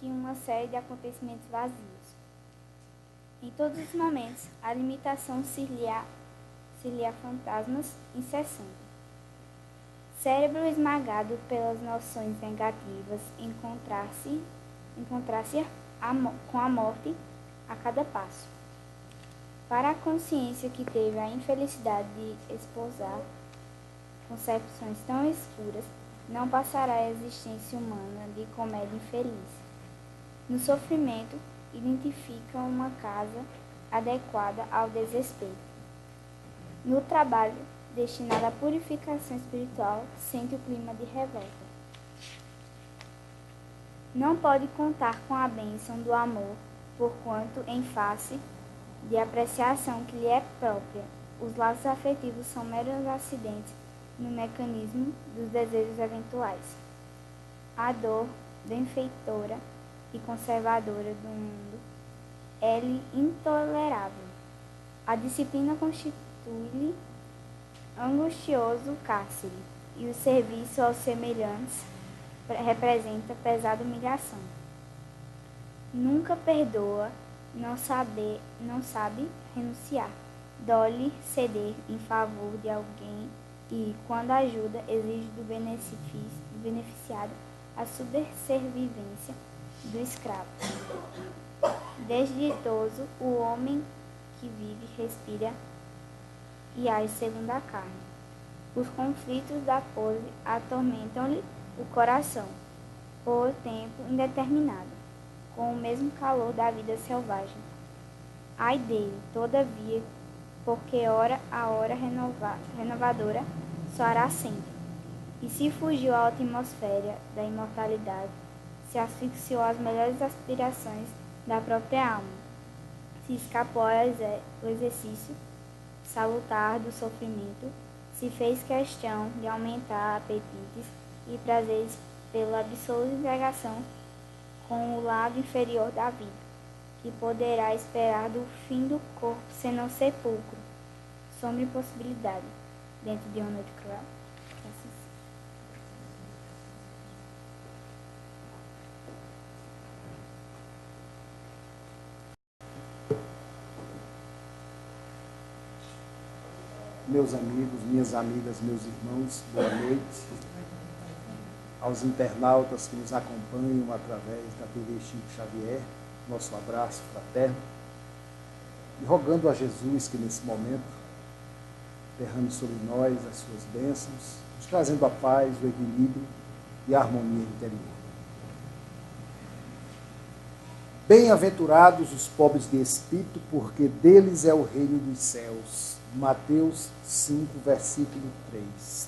que uma série de acontecimentos vazios. Em todos os momentos, a limitação se lhe fantasmas incessantes. Cérebro esmagado pelas noções negativas, encontrar-se com a morte a cada passo. Para a consciência que teve a infelicidade de esposar concepções tão escuras, não passará a existência humana de comédia infeliz. No sofrimento, identifica uma casa adequada ao desrespeito. No trabalho, destinado à purificação espiritual, sente o clima de revolta. Não pode contar com a bênção do amor, porquanto, em face de apreciação que lhe é própria, os laços afetivos são meros acidentes no mecanismo dos desejos eventuais. A dor benfeitora e conservadora do mundo é-lhe intolerável. A disciplina constitui-lhe angustioso cárcere, e o serviço aos semelhantes representa pesada humilhação. Nunca perdoa, não sabe renunciar, dói-lhe ceder em favor de alguém e, quando ajuda, exige do beneficiado a subservivência do escravo. Desditoso, o homem que vive, respira e age segundo a carne. Os conflitos da pose atormentam-lhe o coração, por tempo indeterminado, com o mesmo calor da vida selvagem. Ai dele, todavia, porque a hora renovadora soará sempre. E se fugiu à atmosfera da imortalidade, se asfixiou às melhores aspirações da própria alma, se escapou ao exercício salutar do sofrimento, se fez questão de aumentar apetites e prazeres pela absoluta entregação com o lado inferior da vida, que poderá esperar do fim do corpo senão sepulcro, sombra impossibilidade, dentro de uma noite cruel. Meus amigos, minhas amigas, meus irmãos, boa noite. Aos internautas que nos acompanham através da TV Chico Xavier, nosso abraço fraterno. E rogando a Jesus que nesse momento derrame sobre nós as suas bênçãos, nos trazendo a paz, o equilíbrio e a harmonia interior. Bem-aventurados os pobres de espírito, porque deles é o reino dos céus. Mateus 5, versículo 3.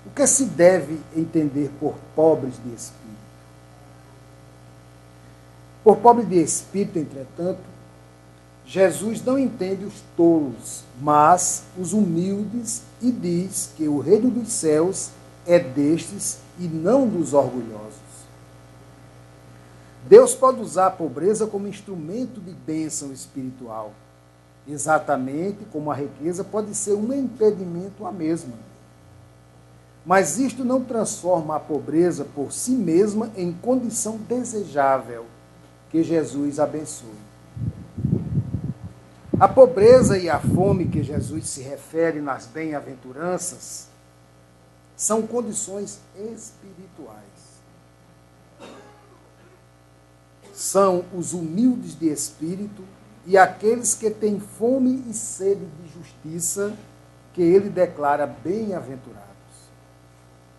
O que se deve entender por pobres de espírito? Por pobre de espírito, entretanto, Jesus não entende os tolos, mas os humildes, e diz que o reino dos céus é destes e não dos orgulhosos. Deus pode usar a pobreza como instrumento de bênção espiritual, exatamente como a riqueza pode ser um impedimento à mesma. Mas isto não transforma a pobreza por si mesma em condição desejável que Jesus abençoe. A pobreza e a fome que Jesus se refere nas bem-aventuranças são condições espirituais. São os humildes de espírito e aqueles que têm fome e sede de justiça que ele declara bem-aventurados.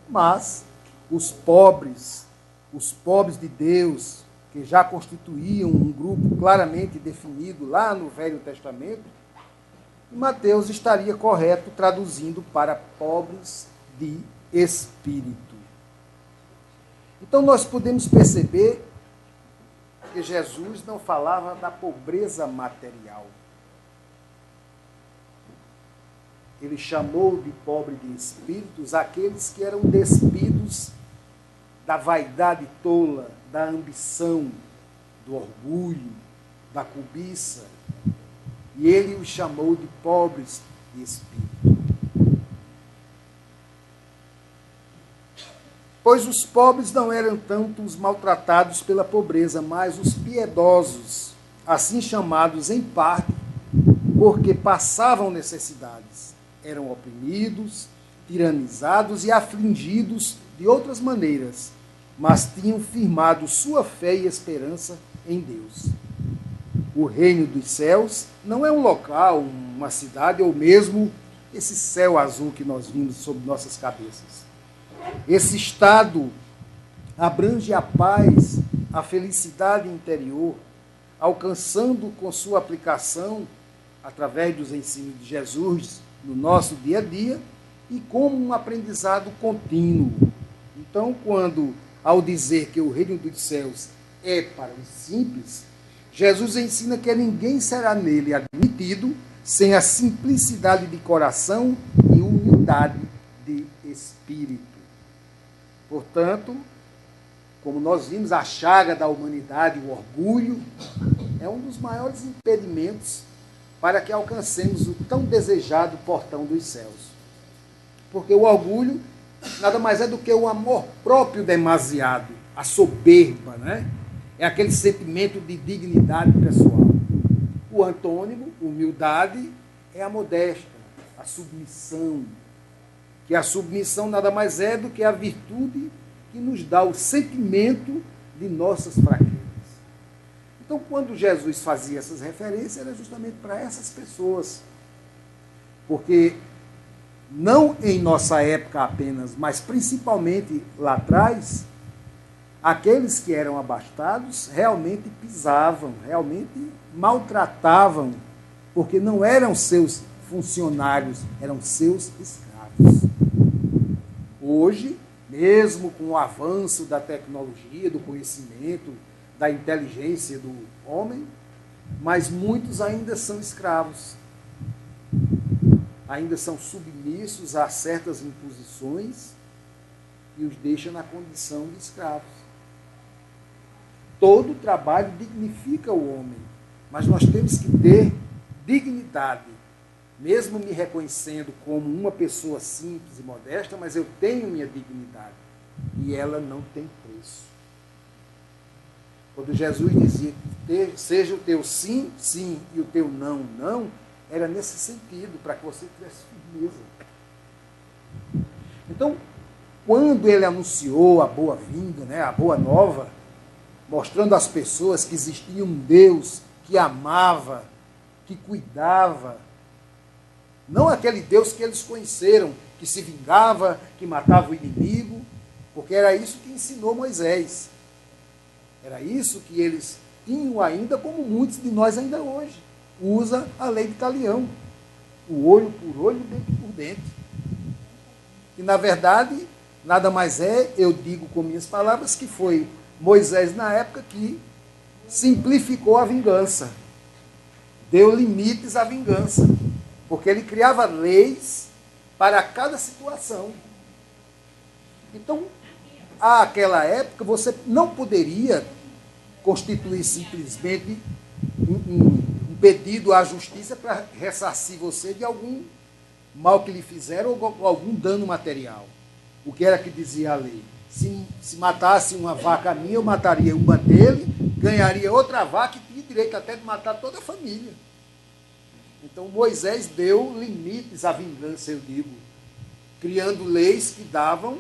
Mas os pobres de Deus, que já constituíam um grupo claramente definido lá no Velho Testamento, Mateus estaria correto traduzindo para pobres de espírito. Então nós podemos perceber que Jesus não falava da pobreza material. Ele chamou de pobre de espíritos aqueles que eram despidos da vaidade tola, da ambição, do orgulho, da cobiça. E ele os chamou de pobres de espírito. Pois os pobres não eram tanto os maltratados pela pobreza, mas os piedosos, assim chamados em parte, porque passavam necessidades, eram oprimidos, tiranizados e afligidos de outras maneiras, mas tinham firmado sua fé e esperança em Deus. O reino dos céus não é um local, uma cidade ou mesmo esse céu azul que nós vimos sobre nossas cabeças. Esse estado abrange a paz, a felicidade interior, alcançando com sua aplicação, através dos ensinos de Jesus, no nosso dia a dia, e como um aprendizado contínuo. Então, ao dizer que o reino dos céus é para os simples, Jesus ensina que ninguém será nele admitido sem a simplicidade de coração e humildade de espírito. Portanto, como nós vimos, a chaga da humanidade, o orgulho, é um dos maiores impedimentos para que alcancemos o tão desejado portão dos céus. Porque o orgulho nada mais é do que o amor próprio demasiado, a soberba, né? É aquele sentimento de dignidade pessoal. O antônimo, humildade, é a modéstia, a submissão. Que a submissão nada mais é do que a virtude que nos dá o sentimento de nossas fraquezas. Então, quando Jesus fazia essas referências, era justamente para essas pessoas. Porque não em nossa época apenas, mas principalmente lá atrás, aqueles que eram abastados realmente pisavam, realmente maltratavam, porque não eram seus funcionários, eram seus escravos. Hoje, mesmo com o avanço da tecnologia, do conhecimento, da inteligência do homem, mas muitos ainda são escravos. Ainda são submissos a certas imposições e os deixa na condição de escravos. Todo trabalho dignifica o homem, mas nós temos que ter dignidade. Mesmo me reconhecendo como uma pessoa simples e modesta, mas eu tenho minha dignidade. E ela não tem preço. Quando Jesus dizia que seja o teu sim, sim, e o teu não, não, era nesse sentido, para que você tivesse firmeza. Então, quando ele anunciou a boa-vinda, né, a boa nova, mostrando às pessoas que existia um Deus que amava, que cuidava, não aquele Deus que eles conheceram, que se vingava, que matava o inimigo, porque era isso que ensinou Moisés. Era isso que eles tinham ainda, como muitos de nós ainda hoje. Usa a lei de Talião. O olho por olho, dente por dente. E, na verdade, nada mais é, eu digo com minhas palavras, que foi Moisés, na época, que simplificou a vingança. Deu limites à vingança. Porque ele criava leis para cada situação. Então, àquela época, você não poderia constituir simplesmente um pedido à justiça para ressarcir você de algum mal que lhe fizeram ou algum dano material. O que era que dizia a lei? Se matasse uma vaca minha, eu mataria uma dele, ganharia outra vaca e tinha direito até de matar toda a família. Então Moisés deu limites à vingança, eu digo, criando leis que davam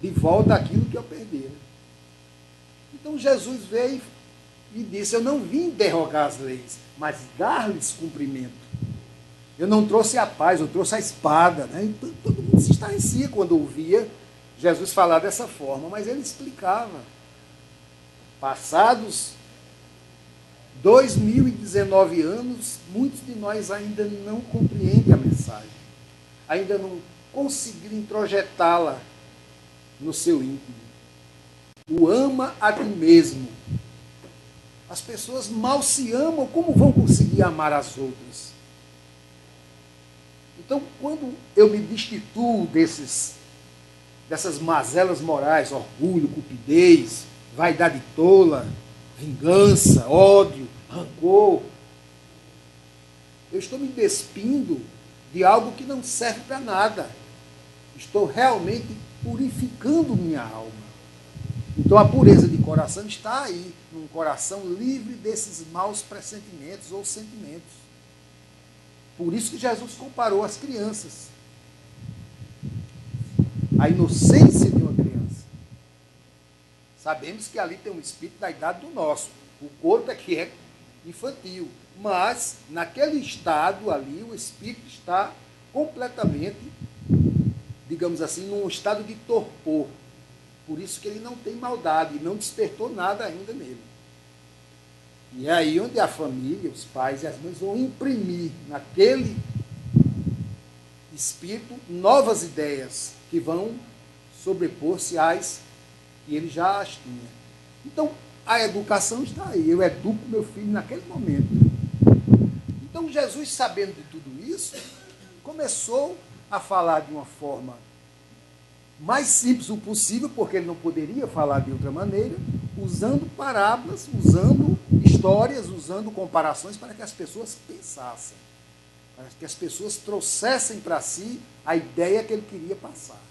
de volta aquilo que eu perdera. Então Jesus veio e disse, eu não vim derrogar as leis, mas dar-lhes cumprimento. Eu não trouxe a paz, eu trouxe a espada. Né? Então, todo mundo se estarrecia quando ouvia Jesus falar dessa forma, mas ele explicava. Passados 2019 anos, muitos de nós ainda não compreendem a mensagem, ainda não conseguiram introjetá-la no seu íntimo. O ama a ti mesmo. As pessoas mal se amam, como vão conseguir amar as outras? Então, quando eu me destituo dessas mazelas morais, orgulho, cupidez, vaidade tola, vingança, ódio, rancor, eu estou me despindo de algo que não serve para nada. Estou realmente purificando minha alma. Então a pureza de coração está aí, num coração livre desses maus pressentimentos ou sentimentos. Por isso que Jesus comparou as crianças. A inocência de uma criança. Sabemos que ali tem um espírito da idade do nosso. O corpo é que é infantil. Mas, naquele estado ali, o espírito está completamente, digamos assim, num estado de torpor. Por isso que ele não tem maldade, não despertou nada ainda nele. E é aí onde a família, os pais e as mães vão imprimir naquele espírito novas ideias que vão sobrepor-se às que ele já as tinha. Então, a educação está aí. Eu educo meu filho naquele momento. Então, Jesus, sabendo de tudo isso, começou a falar de uma forma mais simples o possível, porque ele não poderia falar de outra maneira, usando parábolas, usando histórias, usando comparações para que as pessoas pensassem, para que as pessoas trouxessem para si a ideia que ele queria passar.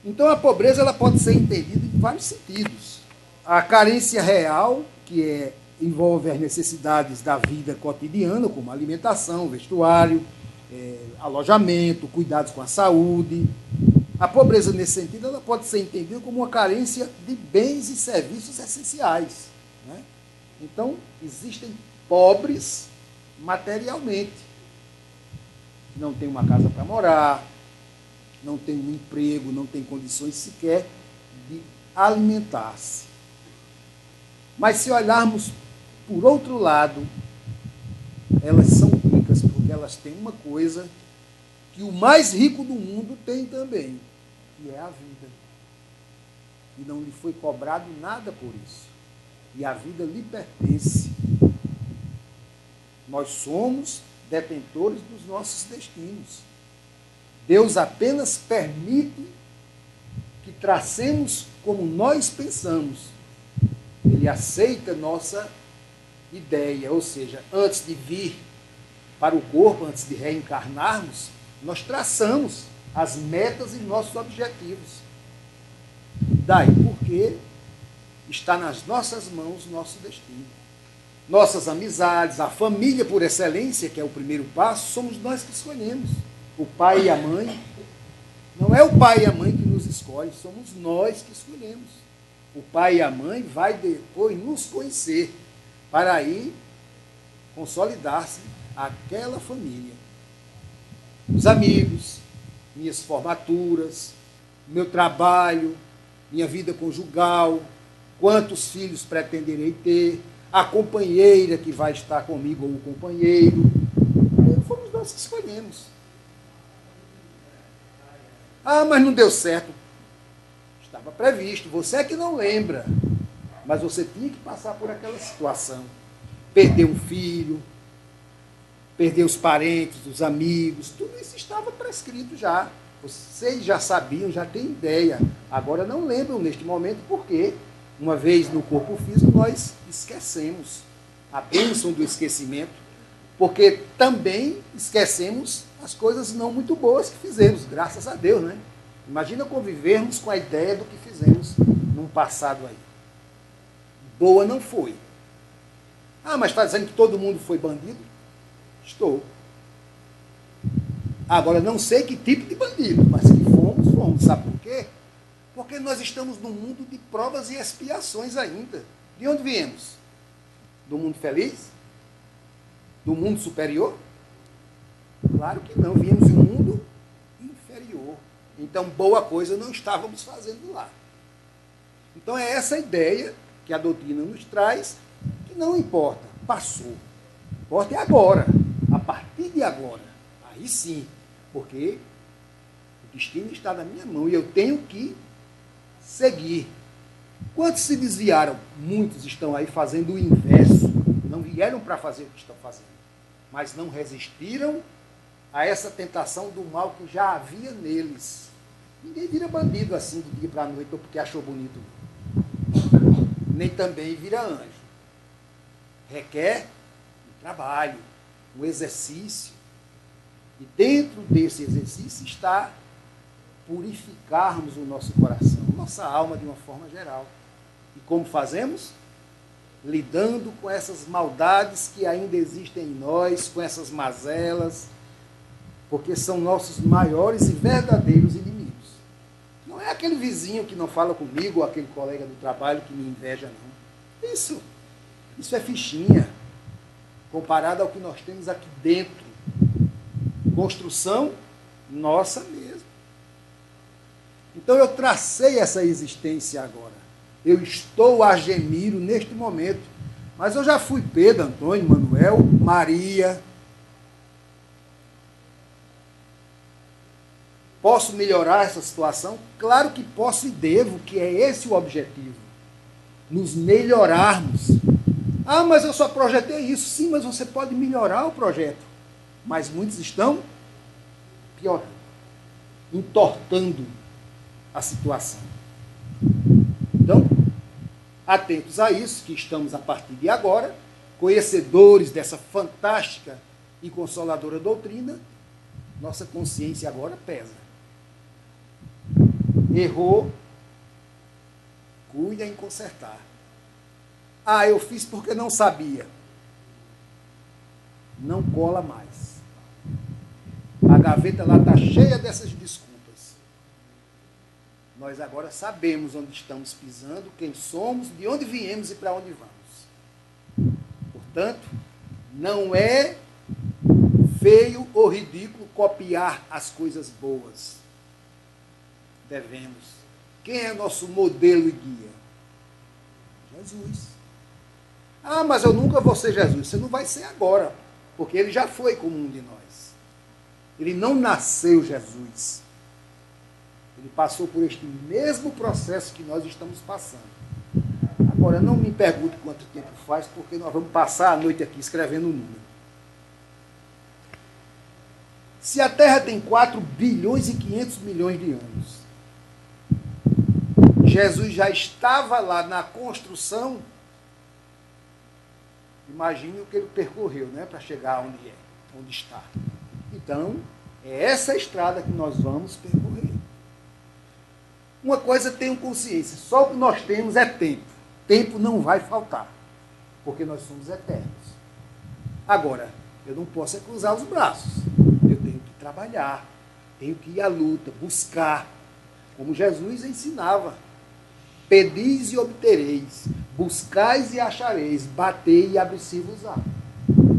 Então a pobreza ela pode ser entendida em vários sentidos. A carência real, que envolve as necessidades da vida cotidiana, como alimentação, vestuário, alojamento, cuidados com a saúde. A pobreza, nesse sentido, ela pode ser entendida como uma carência de bens e serviços essenciais. Né? Então, existem pobres materialmente. Não tem uma casa para morar, não tem um emprego, não tem condições sequer de alimentar-se. Mas se olharmos por outro lado, elas são ricas porque elas têm uma coisa que o mais rico do mundo tem também, que é a vida. E não lhe foi cobrado nada por isso. E a vida lhe pertence. Nós somos detentores dos nossos destinos. Deus apenas permite que tracemos como nós pensamos. Ele aceita nossa ideia, ou seja, antes de vir para o corpo, antes de reencarnarmos, nós traçamos as metas e nossos objetivos. Daí porque está nas nossas mãos o nosso destino. Nossas amizades, a família por excelência, que é o primeiro passo, somos nós que escolhemos. O pai e a mãe. Não é o pai e a mãe que nos escolhem, somos nós que escolhemos. O pai e a mãe vai depois nos conhecer, para aí consolidar-se aquela família. Os amigos, minhas formaturas, meu trabalho, minha vida conjugal, quantos filhos pretenderei ter, a companheira que vai estar comigo ou o companheiro. Fomos nós que escolhemos. Ah, mas não deu certo. Estava previsto. Você é que não lembra. Mas você tinha que passar por aquela situação. Perder um filho, perder os parentes, os amigos, tudo isso estava prescrito já. Vocês já sabiam, já têm ideia. Agora não lembram neste momento porque, uma vez no corpo físico, nós esquecemos a bênção do esquecimento, porque também esquecemos as coisas não muito boas que fizemos, graças a Deus, né? Imagina convivermos com a ideia do que fizemos num passado aí. Boa não foi. Ah, mas está dizendo que todo mundo foi bandido? Estou. Agora, não sei que tipo de bandido, mas que fomos, fomos. Sabe por quê? Porque nós estamos num mundo de provas e expiações ainda. De onde viemos? Do mundo feliz? Do mundo superior? Claro que não, viemos de um mundo inferior. Então, boa coisa não estávamos fazendo lá. Então, é essa ideia que a doutrina nos traz, que não importa, passou. Importa é agora, a partir de agora. Aí sim, porque o destino está na minha mão e eu tenho que seguir. Quantos se desviaram? Muitos estão aí fazendo o inverso. Não vieram para fazer o que estão fazendo, mas não resistiram a essa tentação do mal que já havia neles. Ninguém vira bandido assim do dia para a noite ou porque achou bonito. Nem também vira anjo. Requer um trabalho, um exercício. E dentro desse exercício está purificarmos o nosso coração, nossa alma de uma forma geral. E como fazemos? Lidando com essas maldades que ainda existem em nós, com essas mazelas, porque são nossos maiores e verdadeiros inimigos. Não é aquele vizinho que não fala comigo, ou aquele colega do trabalho que me inveja, não. Isso é fichinha, comparado ao que nós temos aqui dentro. Construção nossa mesmo. Então eu tracei essa existência agora. Eu estou a gemiro neste momento. Mas eu já fui Pedro, Antônio, Manuel, Maria. Posso melhorar essa situação? Claro que posso e devo, que é esse o objetivo. Nos melhorarmos. Ah, mas eu só projetei isso. Sim, mas você pode melhorar o projeto. Mas muitos estão piorando, entortando a situação. Então, atentos a isso, que estamos a partir de agora, conhecedores dessa fantástica e consoladora doutrina, nossa consciência agora pesa. Errou, cuida em consertar. Ah, eu fiz porque não sabia. Não cola mais. A gaveta lá está cheia dessas desculpas. Nós agora sabemos onde estamos pisando, quem somos, de onde viemos e para onde vamos. Portanto, não é feio ou ridículo copiar as coisas boas. Devemos. Quem é nosso modelo e guia? Jesus. Ah, mas eu nunca vou ser Jesus. Você não vai ser agora, porque ele já foi como um de nós. Ele não nasceu Jesus. Ele passou por este mesmo processo que nós estamos passando. Agora, não me pergunte quanto tempo faz, porque nós vamos passar a noite aqui escrevendo o número. Se a Terra tem 4 bilhões e 500 milhões de anos, Jesus já estava lá na construção, imagine o que ele percorreu, né, para chegar onde está. Então, é essa estrada que nós vamos percorrer. Uma coisa tenham consciência, só o que nós temos é tempo. Tempo não vai faltar, porque nós somos eternos. Agora, eu não posso é cruzar os braços. Eu tenho que trabalhar, tenho que ir à luta, buscar, como Jesus ensinava. Pedis e obtereis, buscais e achareis, batei e abri-se-vos-á.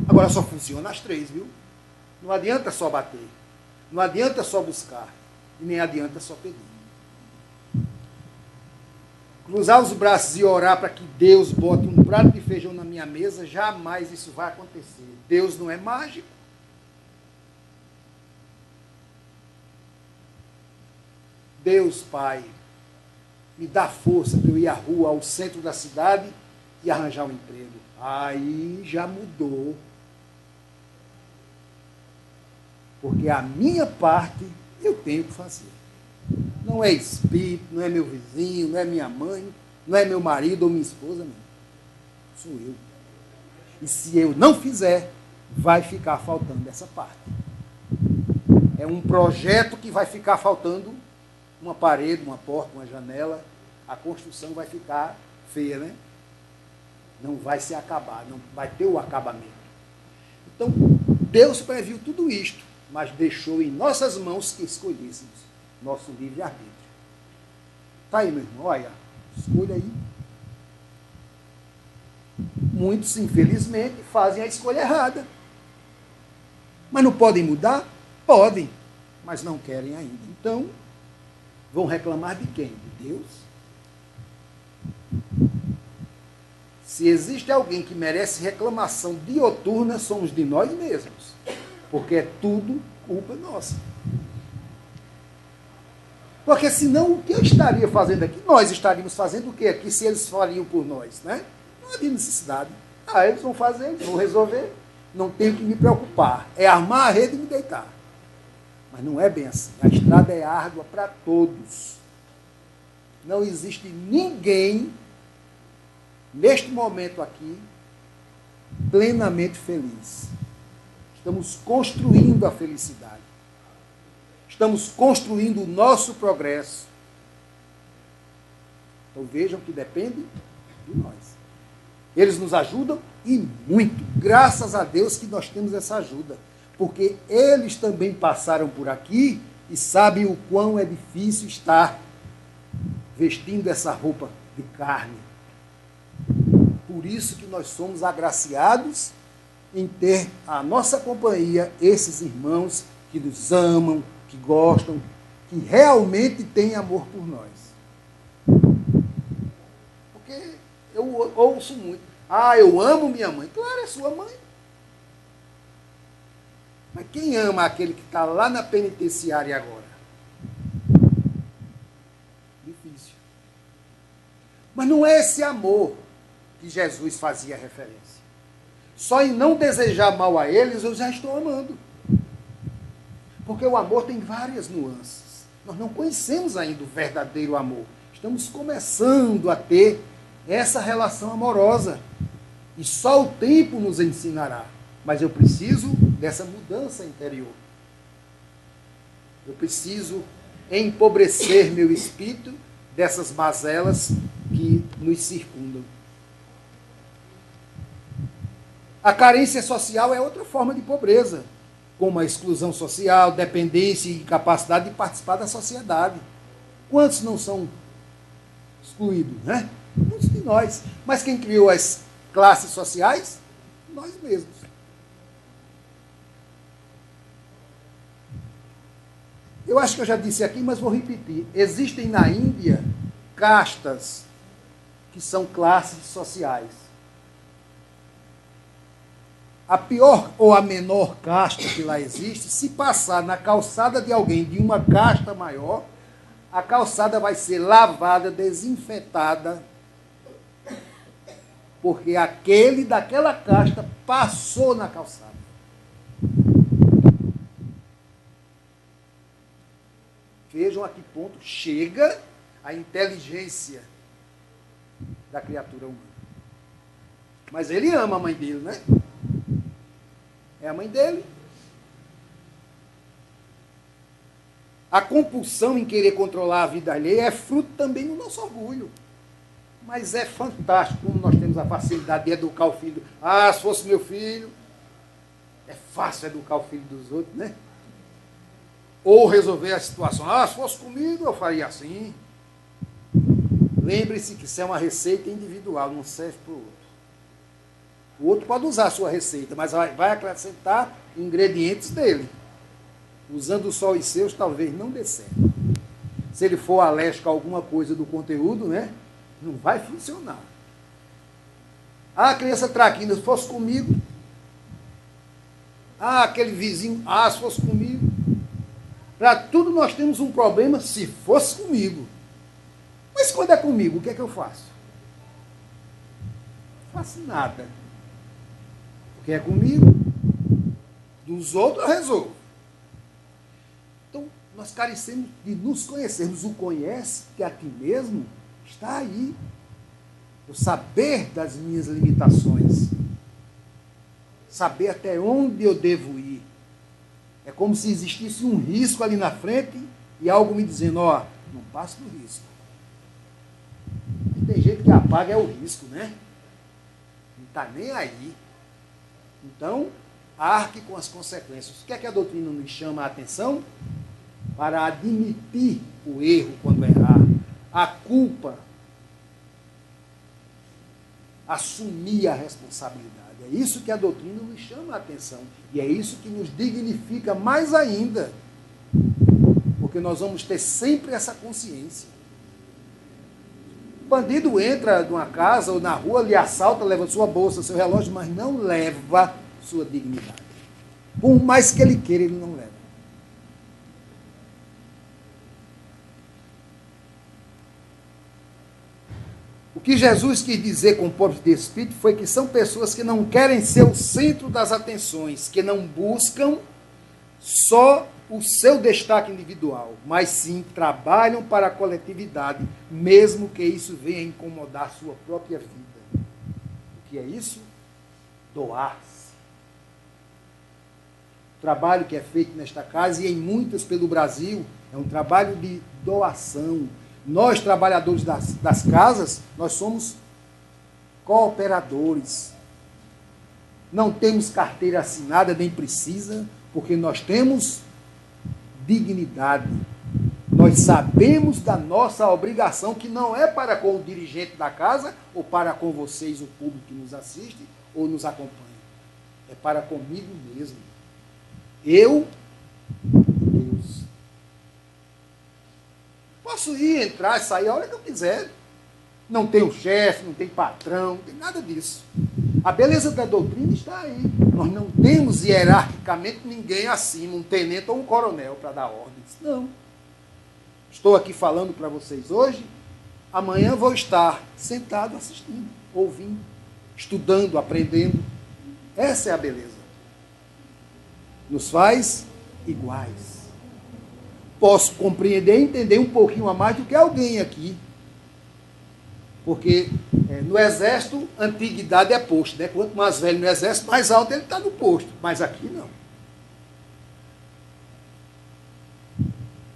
Agora só funciona as 3, viu? Não adianta só bater, não adianta só buscar, e nem adianta só pedir. Cruzar os braços e orar para que Deus bote um prato de feijão na minha mesa, jamais isso vai acontecer. Deus não é mágico. Deus, Pai, me dá força para eu ir à rua, ao centro da cidade e arranjar um emprego. Aí já mudou. Porque a minha parte eu tenho que fazer. Não é espírito, não é meu vizinho, não é minha mãe, não é meu marido ou minha esposa, não. Sou eu. E se eu não fizer, vai ficar faltando essa parte. É um projeto que vai ficar faltando uma parede, uma porta, uma janela. A construção vai ficar feia, né? Não vai se acabar, não vai ter o acabamento. Então, Deus previu tudo isto, mas deixou em nossas mãos que escolhêssemos nosso livre-arbítrio. Está aí, meu irmão, olha, escolha aí. Muitos, infelizmente, fazem a escolha errada. Mas não podem mudar? Podem, mas não querem ainda. Então, vão reclamar de quem? De Deus? Se existe alguém que merece reclamação dioturna, somos de nós mesmos. Porque é tudo culpa nossa. Porque senão, o que eu estaria fazendo aqui? Nós estaríamos fazendo o que aqui se eles fariam por nós, né? Não havia necessidade. Ah, eles vão fazer, eles vão resolver. Não tenho que me preocupar. É armar a rede e me deitar. Mas não é bem assim. A estrada é árdua para todos. Não existe ninguém, neste momento aqui, plenamente feliz. Estamos construindo a felicidade. Estamos construindo o nosso progresso. Então vejam que depende de nós. Eles nos ajudam e muito. Graças a Deus que nós temos essa ajuda. Porque eles também passaram por aqui e sabem o quão é difícil estar vestindo essa roupa de carne. Por isso que nós somos agraciados em ter a nossa companhia, esses irmãos que nos amam, que gostam, que realmente têm amor por nós. Porque eu ouço muito, eu amo minha mãe. Claro, é sua mãe. Mas quem ama aquele que está lá na penitenciária agora? Difícil. Mas não é esse amor que Jesus fazia referência. Só em não desejar mal a eles, eu já estou amando. Porque o amor tem várias nuances. Nós não conhecemos ainda o verdadeiro amor. Estamos começando a ter essa relação amorosa. E só o tempo nos ensinará. Mas eu preciso dessa mudança interior. Eu preciso empobrecer meu espírito dessas mazelas que nos circundam. A carência social é outra forma de pobreza, como a exclusão social, dependência e incapacidade de participar da sociedade. Quantos não são excluídos, né? Muitos de nós. Mas quem criou as classes sociais? Nós mesmos. Eu acho que eu já disse aqui, mas vou repetir. Existem na Índia castas que são classes sociais. A pior ou a menor casta que lá existe, se passar na calçada de alguém de uma casta maior, a calçada vai ser lavada, desinfetada, porque aquele daquela casta passou na calçada. Vejam a que ponto chega a inteligência da criatura humana. Mas ele ama a mãe dele, né? É a mãe dele. A compulsão em querer controlar a vida alheia é fruto também do nosso orgulho. Mas é fantástico como nós temos a facilidade de educar o filho. Se fosse meu filho, é fácil educar o filho dos outros, né? Ou resolver a situação. Se fosse comigo, eu faria assim. Lembre-se que isso é uma receita individual, não serve para o outro. O outro pode usar a sua receita, mas vai acrescentar ingredientes dele. Usando só os seus, talvez não dê certo. Se ele for alérgico a alguma coisa do conteúdo, né, não vai funcionar. A criança traquina, se fosse comigo. Aquele vizinho, se fosse comigo. Para tudo nós temos um problema, se fosse comigo. Mas quando é comigo, o que é que eu faço? Não faço nada. Porque é comigo, dos outros eu resolvo. Então, nós carecemos de nos conhecermos. O conhece-te a ti mesmo está aí. O saber das minhas limitações. Saber até onde eu devo ir. É como se existisse um risco ali na frente e algo me dizendo, não passe do risco. E tem gente que apaga o risco, né? Não está nem aí. Então, arque com as consequências. O que é que a doutrina nos chama a atenção? Para admitir o erro quando errar, a culpa, assumir a responsabilidade. É isso que a doutrina nos chama a atenção. E é isso que nos dignifica mais ainda. Porque nós vamos ter sempre essa consciência. O bandido entra numa casa ou na rua, lhe assalta, leva sua bolsa, seu relógio, mas não leva sua dignidade. Por mais que ele queira, ele não leva. O que Jesus quis dizer com pobres de espírito foi que são pessoas que não querem ser o centro das atenções, que não buscam só o seu destaque individual, mas sim trabalham para a coletividade, mesmo que isso venha incomodar sua própria vida. O que é isso? Doar-se. O trabalho que é feito nesta casa e em muitas pelo Brasil é um trabalho de doação. Nós, trabalhadores das casas, nós somos cooperadores. Não temos carteira assinada, nem precisa, porque nós temos dignidade. Nós sabemos da nossa obrigação, que não é para com o dirigente da casa, ou para com vocês, o público que nos assiste ou nos acompanha. É para comigo mesmo. Eu, Deus. Posso ir, entrar, sair a hora que eu quiser. Não tenho chefe, não tem patrão, não tem nada disso. A beleza da doutrina está aí. Nós não temos hierarquicamente ninguém acima, um tenente ou um coronel para dar ordens. Não. Estou aqui falando para vocês hoje, amanhã vou estar sentado assistindo, ouvindo, estudando, aprendendo. Essa é a beleza. Nos faz iguais. Posso compreender e entender um pouquinho a mais do que alguém aqui. Porque no exército, antiguidade é posto, né? Quanto mais velho no exército, mais alto ele está no posto. Mas aqui não.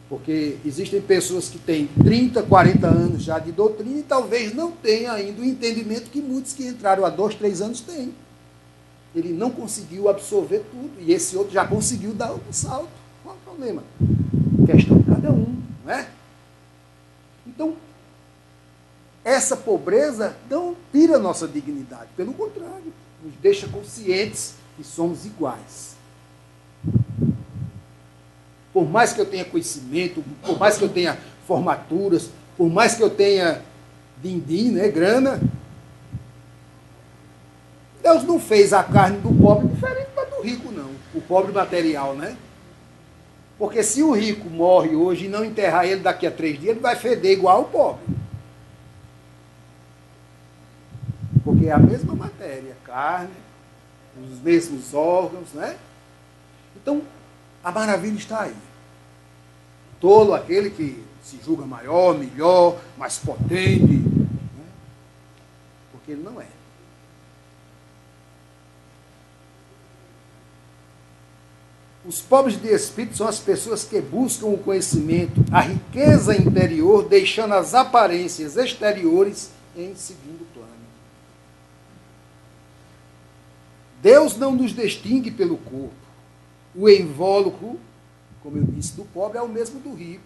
Porque existem pessoas que têm 30, 40 anos já de doutrina e talvez não tenham ainda o entendimento que muitos que entraram há 2, 3 anos têm. Ele não conseguiu absorver tudo e esse outro já conseguiu dar um salto. Qual é o problema? Questão de cada um, não é? Então, essa pobreza não tira a nossa dignidade, pelo contrário, nos deixa conscientes que somos iguais. Por mais que eu tenha conhecimento, por mais que eu tenha formaturas, por mais que eu tenha din-din, né, grana, Deus não fez a carne do pobre diferente da do rico, não. O pobre material, né? Porque se o rico morre hoje e não enterrar ele daqui a 3 dias, ele vai feder igual o pobre. Porque é a mesma matéria, carne, os mesmos órgãos, né? Então, a maravilha está aí. Tolo aquele que se julga maior, melhor, mais potente, né? Porque ele não é. Os pobres de espírito são as pessoas que buscam o conhecimento, a riqueza interior, deixando as aparências exteriores em segundo plano. Deus não nos distingue pelo corpo. O invólucro, como eu disse, do pobre é o mesmo do rico.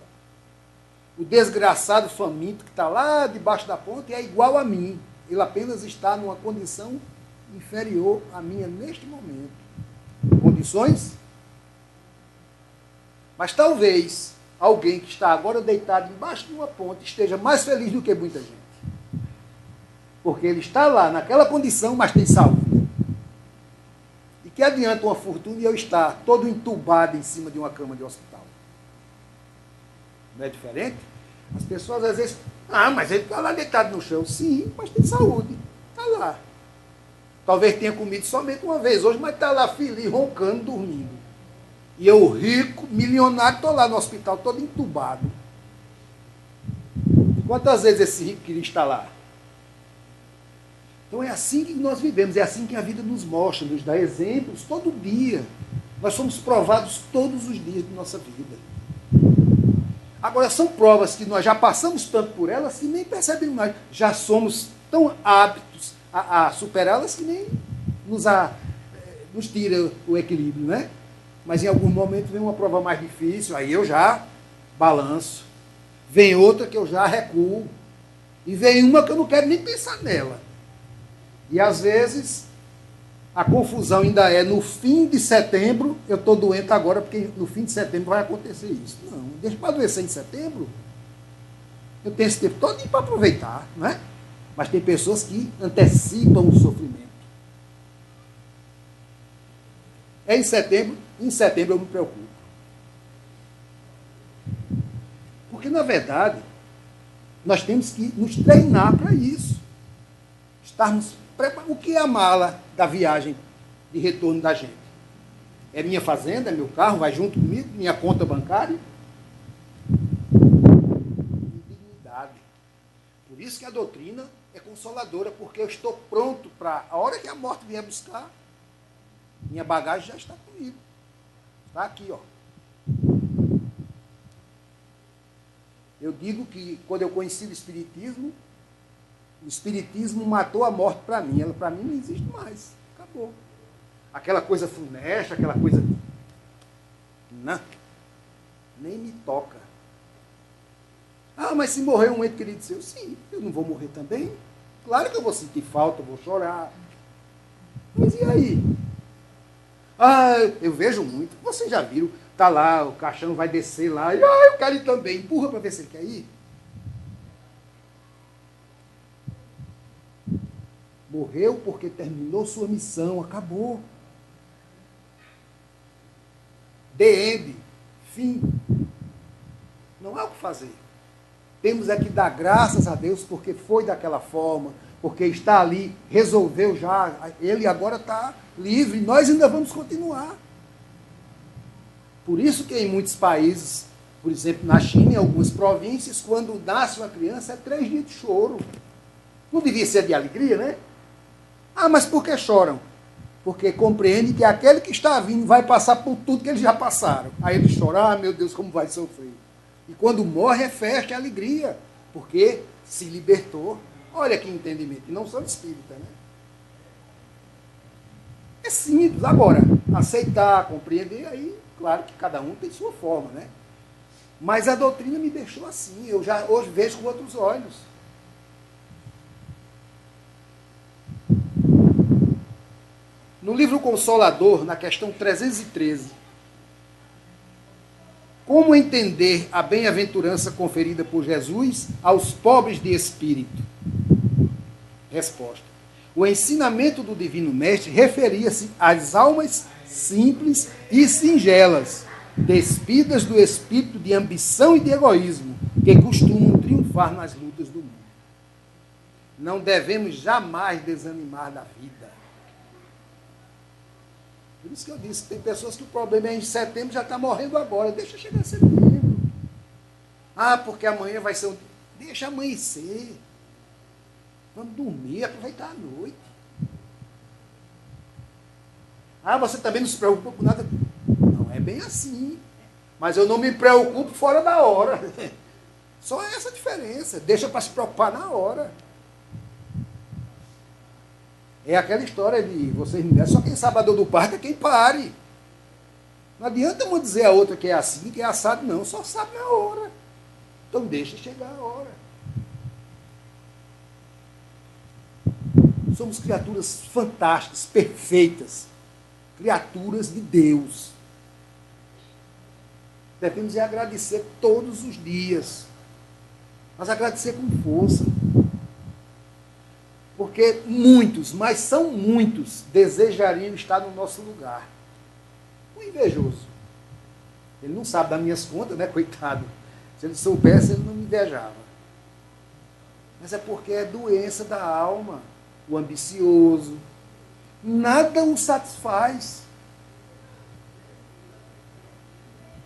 O desgraçado faminto que está lá debaixo da ponte é igual a mim. Ele apenas está numa condição inferior à minha neste momento. Condições? Mas talvez alguém que está agora deitado embaixo de uma ponte esteja mais feliz do que muita gente. Porque ele está lá naquela condição, mas tem saúde. E que adianta uma fortuna e eu estar todo entubado em cima de uma cama de hospital? Não é diferente? As pessoas às vezes, mas ele está lá deitado no chão. Sim, mas tem saúde. Está lá. Talvez tenha comido somente uma vez hoje, mas está lá feliz, roncando, dormindo. E eu, rico, milionário, estou lá no hospital, todo entubado. Quantas vezes esse rico queria estar lá? Então é assim que nós vivemos, é assim que a vida nos mostra, nos dá exemplos todo dia. Nós somos provados todos os dias de nossa vida. Agora, são provas que nós já passamos tanto por elas que nem percebemos mais. Já somos tão aptos a superá-las que nem nos tira o equilíbrio, né? Mas em algum momento vem uma prova mais difícil, aí eu já balanço. Vem outra que eu já recuo. E vem uma que eu não quero nem pensar nela. E às vezes a confusão ainda é no fim de setembro, eu estou doente agora porque no fim de setembro vai acontecer isso. Não, deixa para adoecer em setembro. Eu tenho esse tempo todo para aproveitar, não é? Mas tem pessoas que antecipam o sofrimento. É em setembro eu me preocupo. Porque, na verdade, nós temos que nos treinar para isso. Estarmos preparados. O que é a mala da viagem de retorno da gente? É minha fazenda, é meu carro, vai junto comigo, minha conta bancária? Dignidade. Por isso que a doutrina é consoladora, porque eu estou pronto para, a hora que a morte vier buscar, minha bagagem já está comigo. Está aqui, ó. Eu digo que quando eu conheci o Espiritismo matou a morte para mim. Ela para mim não existe mais. Acabou. Aquela coisa funesta, aquela coisa... Não. Nem me toca. Ah, mas se morrer um ente querido seu, sim, eu não vou morrer também. Claro que eu vou sentir falta, eu vou chorar. Mas e aí? Ah, eu vejo muito. Vocês já viram? Tá lá, o caixão vai descer lá. E eu quero ir também. Empurra para ver se ele quer ir. Morreu porque terminou sua missão. Acabou. The end. Fim. Não há o que fazer. Temos é que dar graças a Deus porque foi daquela forma, porque está ali, resolveu já, ele agora está livre, nós ainda vamos continuar. Por isso que em muitos países, por exemplo, na China, em algumas províncias, quando nasce uma criança, é 3 dias de choro. Não devia ser de alegria, né? Ah, mas por que choram? Porque compreende que aquele que está vindo vai passar por tudo que eles já passaram. Aí eles choram, ah, meu Deus, como vai sofrer. E quando morre é festa, é alegria, porque se libertou. Olha que entendimento. E não sou espírita, né? É simples. Agora, aceitar, compreender, aí, claro que cada um tem sua forma, né? Mas a doutrina me deixou assim. Eu já hoje vejo com outros olhos. No livro Consolador, na questão 313, como entender a bem-aventurança conferida por Jesus aos pobres de espírito? Resposta. O ensinamento do Divino Mestre referia-se às almas simples e singelas, despidas do espírito de ambição e de egoísmo, que costumam triunfar nas lutas do mundo. Não devemos jamais desanimar da vida. Por isso que eu disse, tem pessoas que o problema é em setembro, já está morrendo agora. Deixa chegar setembro. Ah, porque amanhã vai ser um... Deixa amanhecer. Vamos dormir, aproveitar a noite. Ah, você também não se preocupa com nada. Não é bem assim. Mas eu não me preocupo fora da hora. Só essa diferença. Deixa para se preocupar na hora. É aquela história de vocês não só quem sabe a dor do parto é quem pare. Não adianta uma dizer a outra que é assim, que é assado, não. Só sabe na hora. Então deixa chegar a hora. Somos criaturas fantásticas, perfeitas. Criaturas de Deus. Devemos agradecer todos os dias. Mas agradecer com força. Porque muitos, mas são muitos, desejariam estar no nosso lugar. O invejoso. Ele não sabe das minhas contas, né, coitado? Se ele soubesse, ele não me invejava. Mas é porque é doença da alma. O ambicioso. Nada o satisfaz.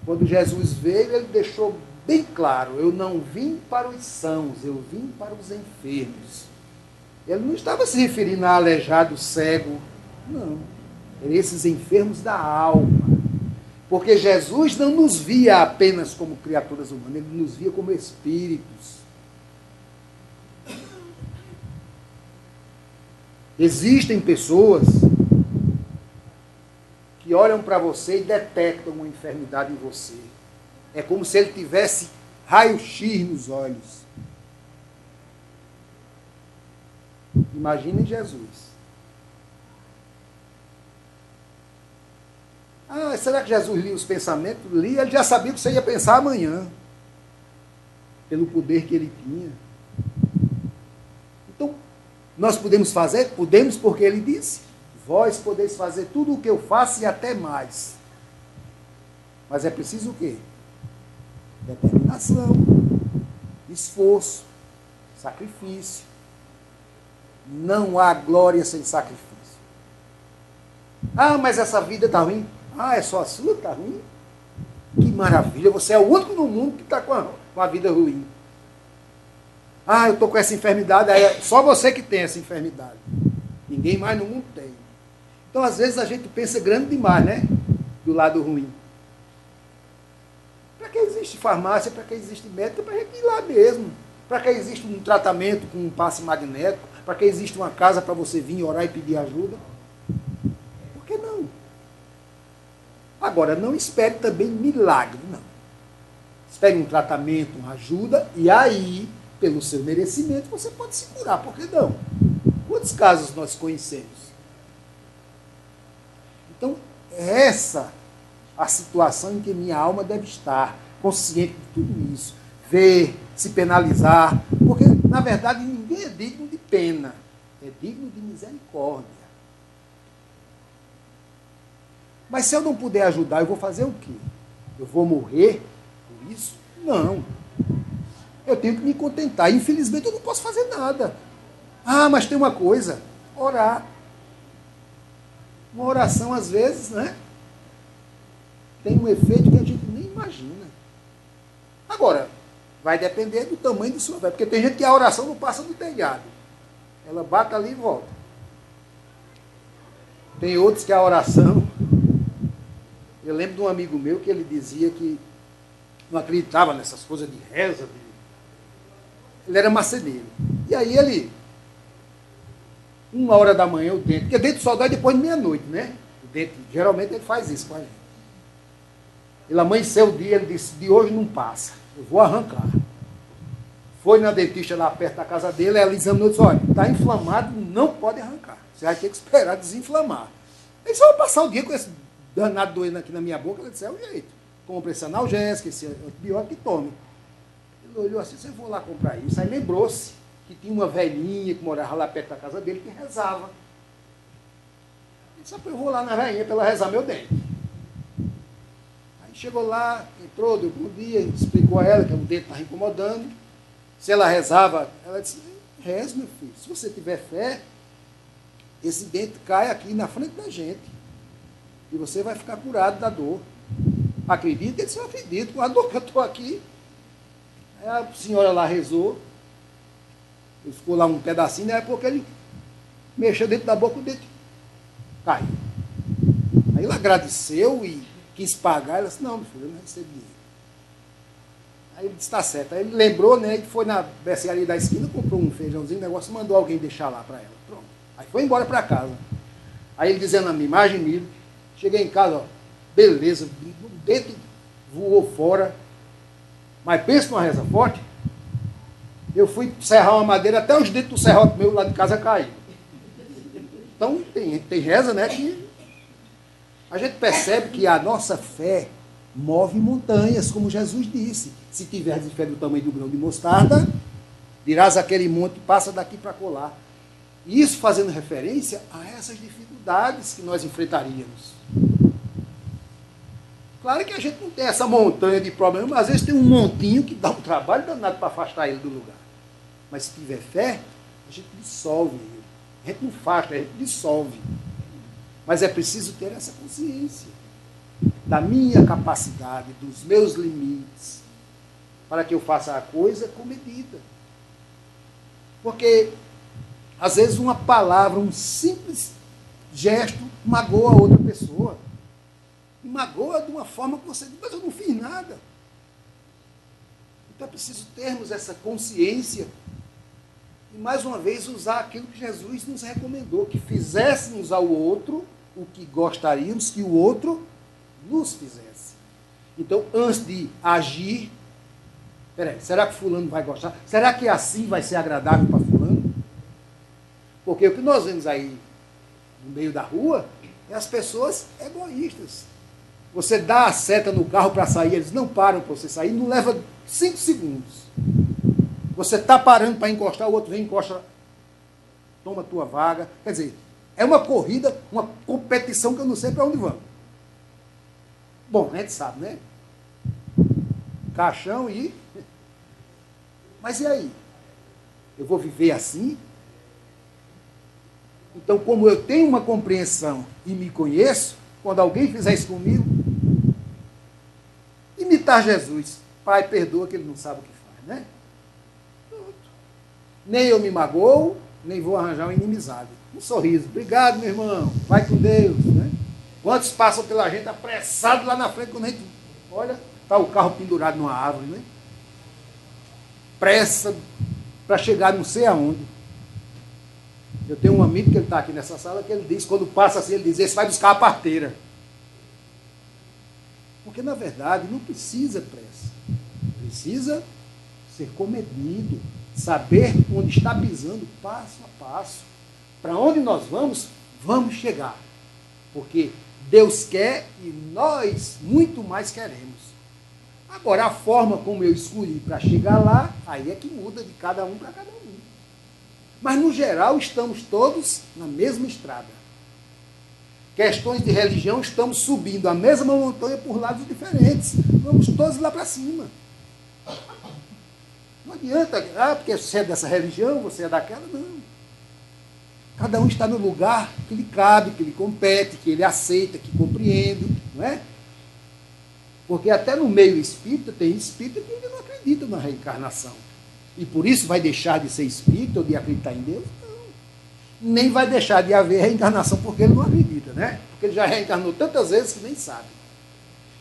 Quando Jesus veio, ele deixou bem claro, eu não vim para os sãos, eu vim para os enfermos. Ele não estava se referindo a aleijado, cego. Não. Eram esses enfermos da alma. Porque Jesus não nos via apenas como criaturas humanas, ele nos via como espíritos. Existem pessoas que olham para você e detectam uma enfermidade em você. É como se ele tivesse raio-x nos olhos. Imaginem Jesus. Ah, será que Jesus lia os pensamentos? Lia, ele já sabia o que você ia pensar amanhã. Pelo poder que ele tinha. Então, nós podemos fazer? Podemos porque ele disse. Vós podeis fazer tudo o que eu faço e até mais. Mas é preciso o quê? Determinação, esforço, sacrifício. Não há glória sem sacrifício. Ah, mas essa vida está ruim. Ah, é só a sua que está ruim? Que maravilha, você é o único no mundo que está com a vida ruim. Ah, eu estou com essa enfermidade, é só você que tem essa enfermidade. Ninguém mais no mundo tem. Então, às vezes, a gente pensa grande demais, né? Do lado ruim. existe farmácia, para que existe médico, para a gente ir lá mesmo. Para que existe um tratamento com um passe magnético, para que existe uma casa para você vir orar e pedir ajuda. Por que não? Agora, não espere também milagre, não. Espere um tratamento, uma ajuda, e aí, pelo seu merecimento, você pode se curar. Por que não? Quantos casos nós conhecemos? Então, essa a situação em que minha alma deve estar, consciente de tudo isso, ver, se penalizar, porque, na verdade, ninguém é digno de pena, é digno de misericórdia. Mas se eu não puder ajudar, eu vou fazer o quê? Eu vou morrer por isso? Não. Eu tenho que me contentar. Infelizmente, eu não posso fazer nada. Ah, mas tem uma coisa, orar. Uma oração, às vezes, né, tem um efeito que a gente nem imagina. Agora, vai depender do tamanho de sua fé, porque tem gente que a oração não passa do telhado. Ela bate ali e volta. Tem outros que a oração... Eu lembro de um amigo meu que ele dizia que não acreditava nessas coisas de reza. Ele era marceneiro. E aí ele... 1h da manhã o dente, porque dente só dói depois de meia-noite, né? O dente, geralmente ele faz isso com a gente. Ele amanheceu o dia, ele disse, de hoje não passa, eu vou arrancar. Foi na dentista lá perto da casa dele, ela examinou e disse, olha, está inflamado, não pode arrancar. Você vai ter que esperar desinflamar. Ele só vai passar o dia com esse danado doendo aqui na minha boca, ela disse, é o jeito. Compre esse analgésico, esse antibiótico e tome. Ele olhou assim, eu vou lá comprar isso. Aí lembrou-se que tinha uma velhinha que morava lá perto da casa dele que rezava. Ele disse, eu vou lá na velhinha para ela rezar meu dente. Aí chegou lá, entrou, deu bom dia, explicou a ela que o dente estava incomodando. Se ela rezava, ela disse, reze, meu filho, se você tiver fé, esse dente cai aqui na frente da gente e você vai ficar curado da dor. Acredita? Ele disse, eu acredito, com a dor que eu estou aqui. Aí a senhora lá rezou, ele ficou lá um pedacinho, daí porque ele mexeu dentro da boca, o dente caiu. Aí ele agradeceu e quis pagar, ela disse, não, meu filho, eu não recebi dinheiro. Aí ele disse, está certo. Aí ele lembrou, né, e foi na mercearia da esquina, comprou um feijãozinho, um negócio, mandou alguém deixar lá para ela. Pronto. Aí foi embora para casa. Aí ele dizendo a mim, imagine, cheguei em casa, ó, beleza, o dente voou fora, mas pensa numa reza forte. Eu fui serrar uma madeira, até os dentes do serrote meu lá de casa caíram. Então, tem reza, né, que a gente percebe que a nossa fé move montanhas, como Jesus disse. Se tiveres fé do tamanho do grão de mostarda, dirás aquele monte, passa daqui para colar. Isso fazendo referência a essas dificuldades que nós enfrentaríamos. Claro que a gente não tem essa montanha de problema, mas às vezes tem um montinho que dá um trabalho danado para afastar ele do lugar. Mas se tiver fé, a gente dissolve ele. A gente não afasta, a gente dissolve. Mas é preciso ter essa consciência da minha capacidade, dos meus limites, para que eu faça a coisa com medida. Porque, às vezes, uma palavra, um simples gesto, magoa outra pessoa. E magoa de uma forma que você diz, mas eu não fiz nada. Então é preciso termos essa consciência e, mais uma vez, usar aquilo que Jesus nos recomendou, que fizéssemos ao outro o que gostaríamos que o outro nos fizesse. Então, antes de agir, peraí, será que fulano vai gostar? Será que assim vai ser agradável para fulano? Porque o que nós vemos aí no meio da rua é as pessoas egoístas. Você dá a seta no carro para sair, eles não param para você sair, não leva 5 segundos. Você está parando para encostar, o outro vem e encosta, toma a tua vaga. Quer dizer, é uma corrida, uma competição que eu não sei para onde vamos. Bom, a gente sabe, né? Caixão e... Mas e aí? Eu vou viver assim? Então, como eu tenho uma compreensão e me conheço, quando alguém fizer isso comigo, imitar Jesus. Pai, perdoa que ele não sabe o que faz, né? Pronto. Nem eu me magoo, nem vou arranjar uma inimizade. Um sorriso. Obrigado, meu irmão. Vai com Deus, né? Quantos passam pela gente apressados lá na frente, quando a gente olha, Está o carro pendurado numa árvore, né? Pressa para chegar não sei aonde. Eu tenho um amigo que ele está aqui nessa sala que ele diz, quando passa assim, ele diz, esse vai buscar a parteira. Porque, na verdade, não precisa pressa. Precisa ser comedido, saber onde está pisando, passo a passo. Para onde nós vamos, vamos chegar. Porque Deus quer e nós muito mais queremos. Agora, a forma como eu escolhi para chegar lá, aí é que muda de cada um para cada um. Mas, no geral, estamos todos na mesma estrada. Questões de religião, estamos subindo a mesma montanha por lados diferentes. Vamos todos lá para cima. Não adianta, porque você é dessa religião, você é daquela, não. Cada um está no lugar que lhe cabe, que lhe compete, que ele aceita, que compreende, não é? Porque até no meio espírita, tem espírita que ainda não acredita na reencarnação. E por isso vai deixar de ser espírita ou de acreditar em Deus? Não. Nem vai deixar de haver reencarnação porque ele não acredita, né? Porque ele já reencarnou tantas vezes que nem sabe.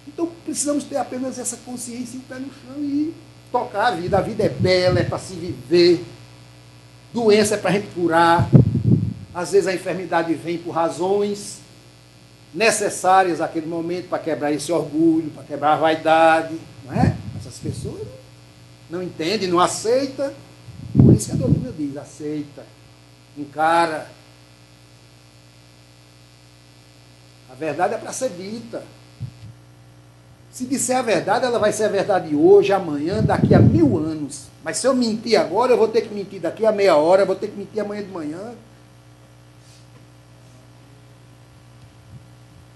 Então precisamos ter apenas essa consciência e o pé no chão e tocar a vida. A vida é bela, é para se viver. Doença é para a gente curar. Às vezes a enfermidade vem por razões necessárias naquele momento para quebrar esse orgulho, para quebrar a vaidade, não é? Essas pessoas não entendem, não aceitam. Por isso que a doutrina diz, aceita, encara. A verdade é para ser dita. Se disser a verdade, ela vai ser a verdade hoje, amanhã, daqui a 1000 anos. Mas se eu mentir agora, eu vou ter que mentir daqui a meia hora, eu vou ter que mentir amanhã de manhã.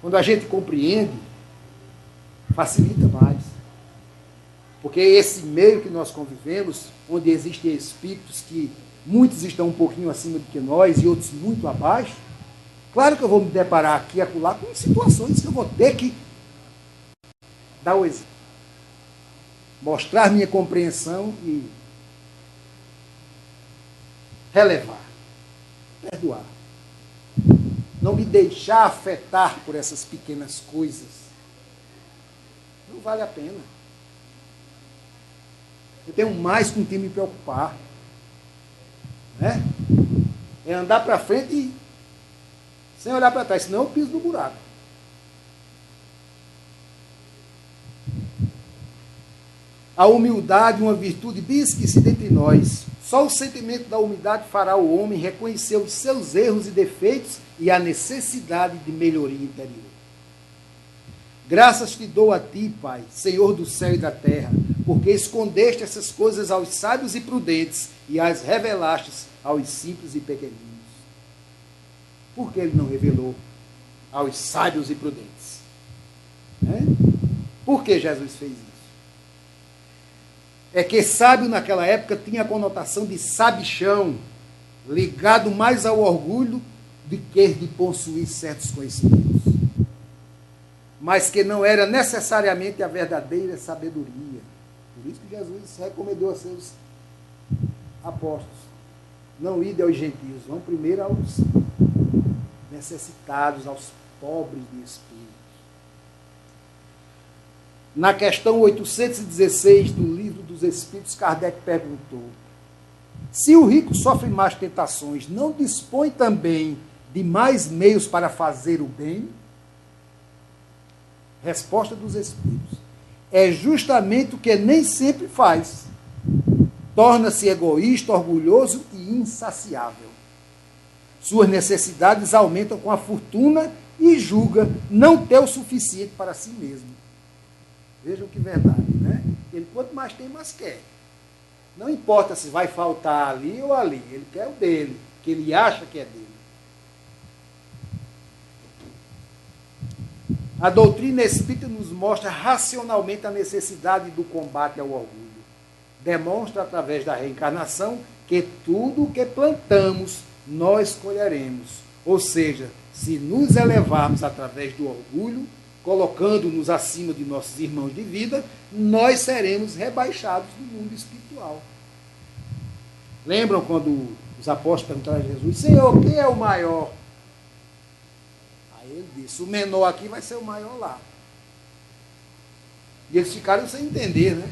Quando a gente compreende, facilita mais. Porque esse meio que nós convivemos, onde existem espíritos que muitos estão um pouquinho acima do que nós e outros muito abaixo, claro que eu vou me deparar aqui e acolá com situações que eu vou ter que dar o exemplo. Mostrar minha compreensão e relevar, perdoar. Não me deixar afetar por essas pequenas coisas. Não vale a pena. Eu tenho mais com o que me preocupar. Né? É andar para frente e sem olhar para trás, senão eu piso no buraco. A humildade, uma virtude bem esquecida entre nós. Só o sentimento da humildade fará o homem reconhecer os seus erros e defeitos e a necessidade de melhoria interior. Graças te dou a ti, Pai, Senhor do céu e da terra, porque escondeste essas coisas aos sábios e prudentes e as revelaste aos simples e pequeninos. Por que ele não revelou aos sábios e prudentes? Por que Jesus fez isso? É que sábio naquela época tinha a conotação de sabichão, ligado mais ao orgulho do que de possuir certos conhecimentos. Mas que não era necessariamente a verdadeira sabedoria. Por isso que Jesus recomendou a seus apóstolos: não ide aos gentios, vão primeiro aos necessitados, aos pobres de espírito. Na questão 816 do Livro dos Espíritos, Kardec perguntou: se o rico sofre mais tentações, não dispõe também de mais meios para fazer o bem? Resposta dos Espíritos: é justamente o que nem sempre faz. Torna-se egoísta, orgulhoso e insaciável. Suas necessidades aumentam com a fortuna e julga não ter o suficiente para si mesmo. Vejam que verdade, né? Ele quanto mais tem, mais quer. Não importa se vai faltar ali ou ali. Ele quer o dele, que ele acha que é dele. A doutrina espírita nos mostra racionalmente a necessidade do combate ao orgulho. Demonstra através da reencarnação que tudo o que plantamos, nós colheremos. Ou seja, se nos elevarmos através do orgulho, colocando-nos acima de nossos irmãos de vida, nós seremos rebaixados no mundo espiritual. Lembram quando os apóstolos perguntaram a Jesus: Senhor, quem é o maior? Aí ele disse: o menor aqui vai ser o maior lá. E eles ficaram sem entender, né?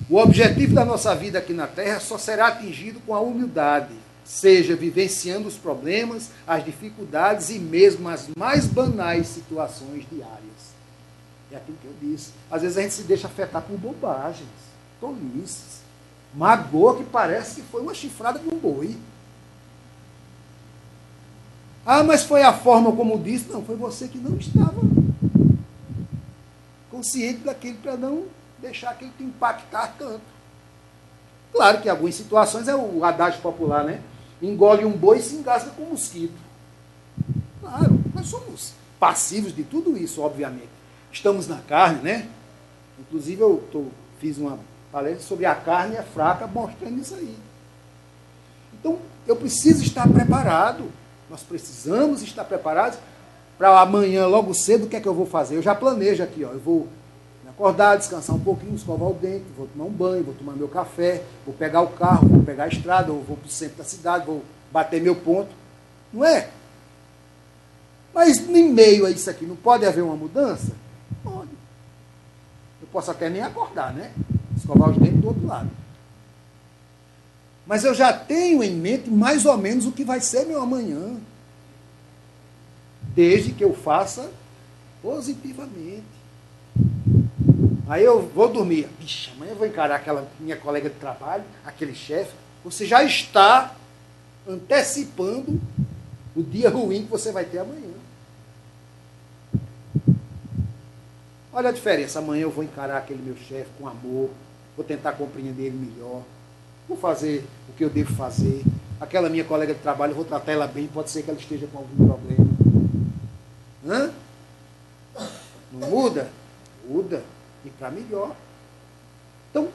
O objetivo da nossa vida aqui na Terra só será atingido com a humildade, seja vivenciando os problemas, as dificuldades e mesmo as mais banais situações diárias. É aquilo que eu disse. Às vezes a gente se deixa afetar por bobagens, tolices, magoa que parece que foi uma chifrada de um boi. Ah, mas foi a forma como disse. Não, foi você que não estava consciente daquilo para não deixar aquilo te impactar tanto. Claro que em algumas situações é o adágio popular, né? Engole um boi e se engasga com um mosquito. Claro, nós somos passivos de tudo isso, obviamente. Estamos na carne, né? Inclusive fiz uma palestra sobre a carne é fraca, mostrando isso aí. Então, eu preciso estar preparado. Nós precisamos estar preparados para amanhã, logo cedo, o que é que eu vou fazer? Eu já planejo aqui, ó. Eu vou acordar, descansar um pouquinho, escovar o dente, vou tomar um banho, vou tomar meu café, vou pegar o carro, vou pegar a estrada, ou vou para o centro da cidade, vou bater meu ponto. Não é? Mas em meio a isso aqui, não pode haver uma mudança? Pode. Eu posso até nem acordar, né? Escovar os dentes do outro lado. Mas eu já tenho em mente mais ou menos o que vai ser meu amanhã. Desde que eu faça positivamente. Aí eu vou dormir. Bicha, amanhã eu vou encarar aquela minha colega de trabalho, aquele chefe. Você já está antecipando o dia ruim que você vai ter amanhã. Olha a diferença. Amanhã eu vou encarar aquele meu chefe com amor. Vou tentar compreender ele melhor. Vou fazer o que eu devo fazer. Aquela minha colega de trabalho, eu vou tratar ela bem. Pode ser que ela esteja com algum problema. Hã? Não muda? Muda. E para melhor. Então,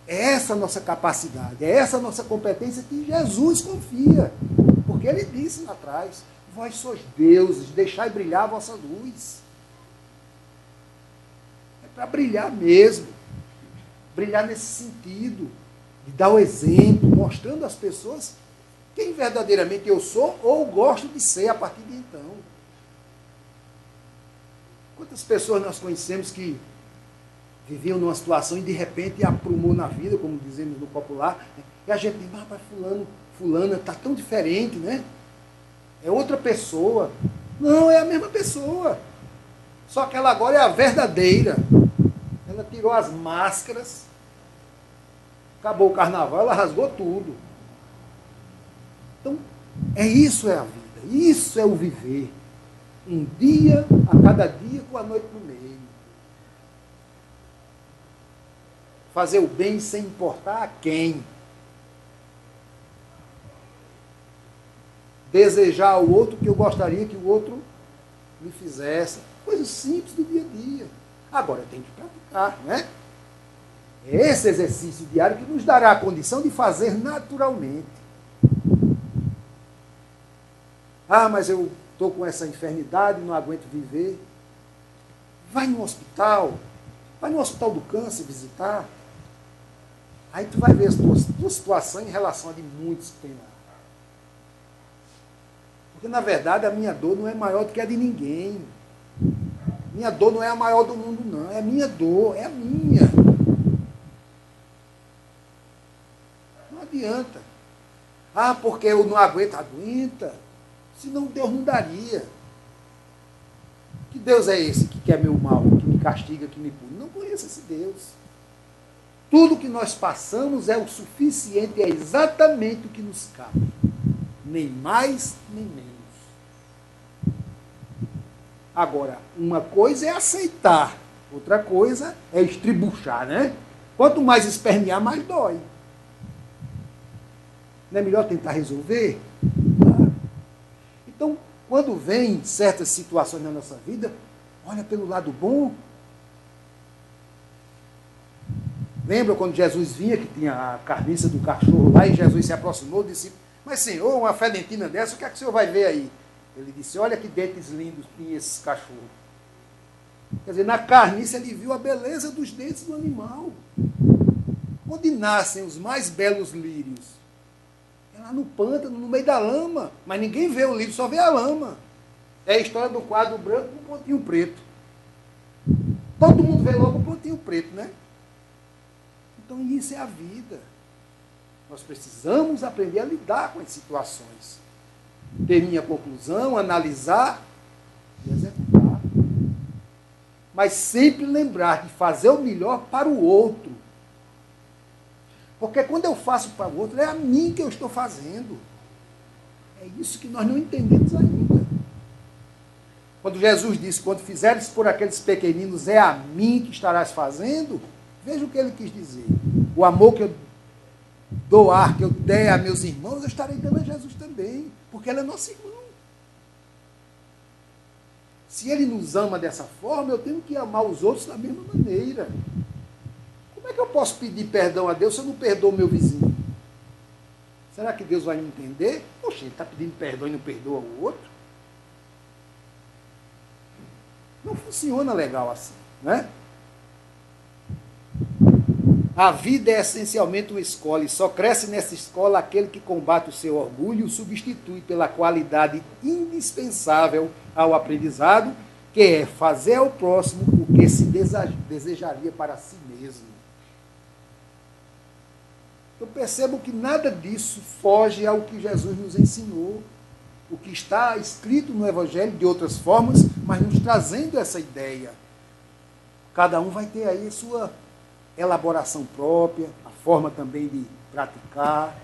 é essa a nossa capacidade, é essa a nossa competência que Jesus confia. Porque ele disse lá atrás, vós sois deuses, deixai brilhar a vossa luz. É para brilhar mesmo. Brilhar nesse sentido, de dar o exemplo, mostrando às pessoas quem verdadeiramente eu sou ou gosto de ser a partir de então. Quantas pessoas nós conhecemos que viviam numa situação e de repente aprumou na vida, como dizemos no popular, né? E a gente diz, mas fulana está tão diferente, né? É outra pessoa. Não, é a mesma pessoa. Só que ela agora é a verdadeira. Ela tirou as máscaras, acabou o carnaval, ela rasgou tudo. Então, isso é a vida, isso é o viver. Um dia a cada dia com a noite no meio. Fazer o bem sem importar a quem. Desejar ao outro o que eu gostaria que o outro me fizesse. Coisas simples do dia a dia. Agora tem que praticar, né? É esse exercício diário que nos dará a condição de fazer naturalmente. Ah, mas eu estou com essa enfermidade, não aguento viver. Vai no hospital. Vai no hospital do câncer visitar. Aí tu vai ver a tua situação em relação a de muitos que tem lá. Porque, na verdade, a minha dor não é maior do que a de ninguém. Minha dor não é a maior do mundo, não. É a minha dor, é a minha. Não adianta. Ah, porque eu não aguento. Aguenta. Senão Deus não daria. Que Deus é esse que quer meu mal, que me castiga, que me pune? Não conheço esse Deus. Tudo que nós passamos é o suficiente, é exatamente o que nos cabe. Nem mais, nem menos. Agora, uma coisa é aceitar, outra coisa é estribuchar, né? Quanto mais espernear, mais dói. Não é melhor tentar resolver? Então, quando vem certas situações na nossa vida, olha pelo lado bom. Lembra quando Jesus vinha, que tinha a carniça do cachorro lá, e Jesus se aproximou e disse, mas Senhor, uma fedentina dessa, o que é que o Senhor vai ver aí? Ele disse, olha que dentes lindos tinha esses cachorros. Quer dizer, na carniça ele viu a beleza dos dentes do animal. Onde nascem os mais belos lírios? É lá no pântano, no meio da lama. Mas ninguém vê o lírio, só vê a lama. É a história do quadro branco com um pontinho preto. todo mundo vê logo o pontinho preto, né? Então isso é a vida. Nós precisamos aprender a lidar com as situações. Ter minha conclusão, analisar e executar. Mas sempre lembrar de fazer o melhor para o outro. Porque quando eu faço para o outro, é a mim que eu estou fazendo. É isso que nós não entendemos ainda. Quando Jesus disse, quando fizeres por aqueles pequeninos, é a mim que estarás fazendo, veja o que ele quis dizer. O amor que eu doar, que eu der a meus irmãos, eu estarei dando a Jesus também, porque ele é nosso irmão. Se ele nos ama dessa forma, eu tenho que amar os outros da mesma maneira. Como é que eu posso pedir perdão a Deus se eu não perdoo meu vizinho? Será que Deus vai me entender? Poxa, ele está pedindo perdão e não perdoa o outro? Não funciona legal assim, né? A vida é essencialmente uma escola e só cresce nessa escola aquele que combate o seu orgulho e o substitui pela qualidade indispensável ao aprendizado, que é fazer ao próximo o que se desejaria para si mesmo. Eu percebo que nada disso foge ao que Jesus nos ensinou, o que está escrito no Evangelho de outras formas, mas nos trazendo essa ideia. Cada um vai ter aí a sua elaboração própria, a forma também de praticar.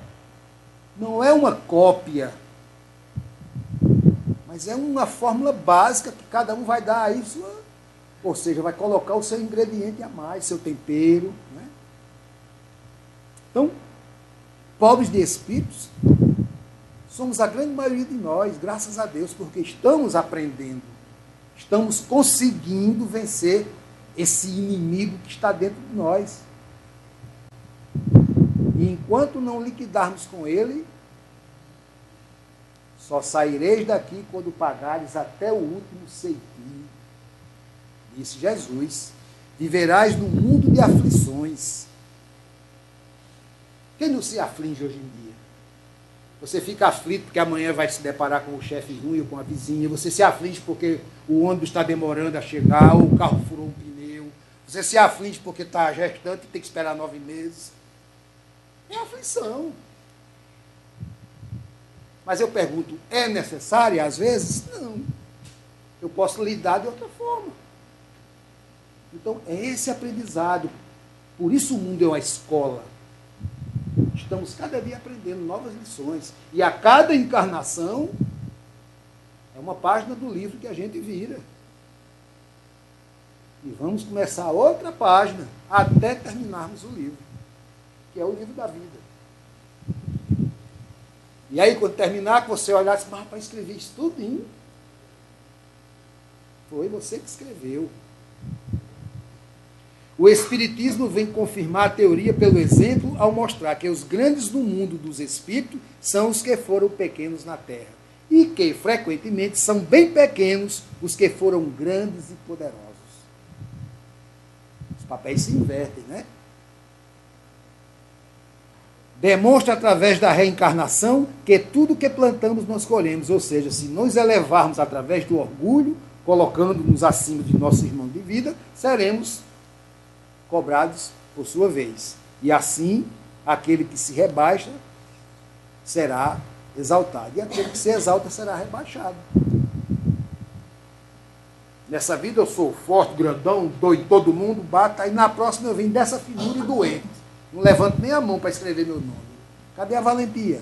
Não é uma cópia, mas é uma fórmula básica que cada um vai dar aí sua, ou seja, vai colocar o seu ingrediente a mais, seu tempero, né? Então, pobres de espíritos, somos a grande maioria de nós, graças a Deus, porque estamos aprendendo, estamos conseguindo vencer esse inimigo que está dentro de nós. E enquanto não liquidarmos com ele, só saireis daqui quando pagares até o último ceitil. Disse Jesus. Viverás num mundo de aflições. Quem não se aflige hoje em dia? Você fica aflito porque amanhã vai se deparar com o chefe ruim ou com a vizinha. Você se aflige porque o ônibus está demorando a chegar ou o carro furou um pneu. Você se aflige porque está gestante e tem que esperar 9 meses. É aflição. Mas eu pergunto, é necessária às vezes? Não. Eu posso lidar de outra forma. Então, é esse aprendizado. Por isso o mundo é uma escola. Estamos cada dia aprendendo novas lições. E a cada encarnação é uma página do livro que a gente vira. E vamos começar outra página até terminarmos o livro, que é o livro da vida. E aí, quando terminar, que você olhar e dizer, mas rapaz, escrevi isso tudinho. Foi você que escreveu. O Espiritismo vem confirmar a teoria pelo exemplo ao mostrar que os grandes do mundo dos espíritos são os que foram pequenos na Terra. E que, frequentemente, são bem pequenos os que foram grandes e poderosos. Os papéis se invertem, né? Demonstra através da reencarnação que tudo que plantamos nós colhemos, ou seja, se nos elevarmos através do orgulho, colocando-nos acima de nosso irmão de vida, seremos cobrados por sua vez. E assim, aquele que se rebaixa será exaltado, e aquele que se exalta será rebaixado. Nessa vida eu sou forte, grandão, dou em todo mundo, bato, aí na próxima eu venho dessa finura e doente. Não levanto nem a mão para escrever meu nome. Cadê a valentia?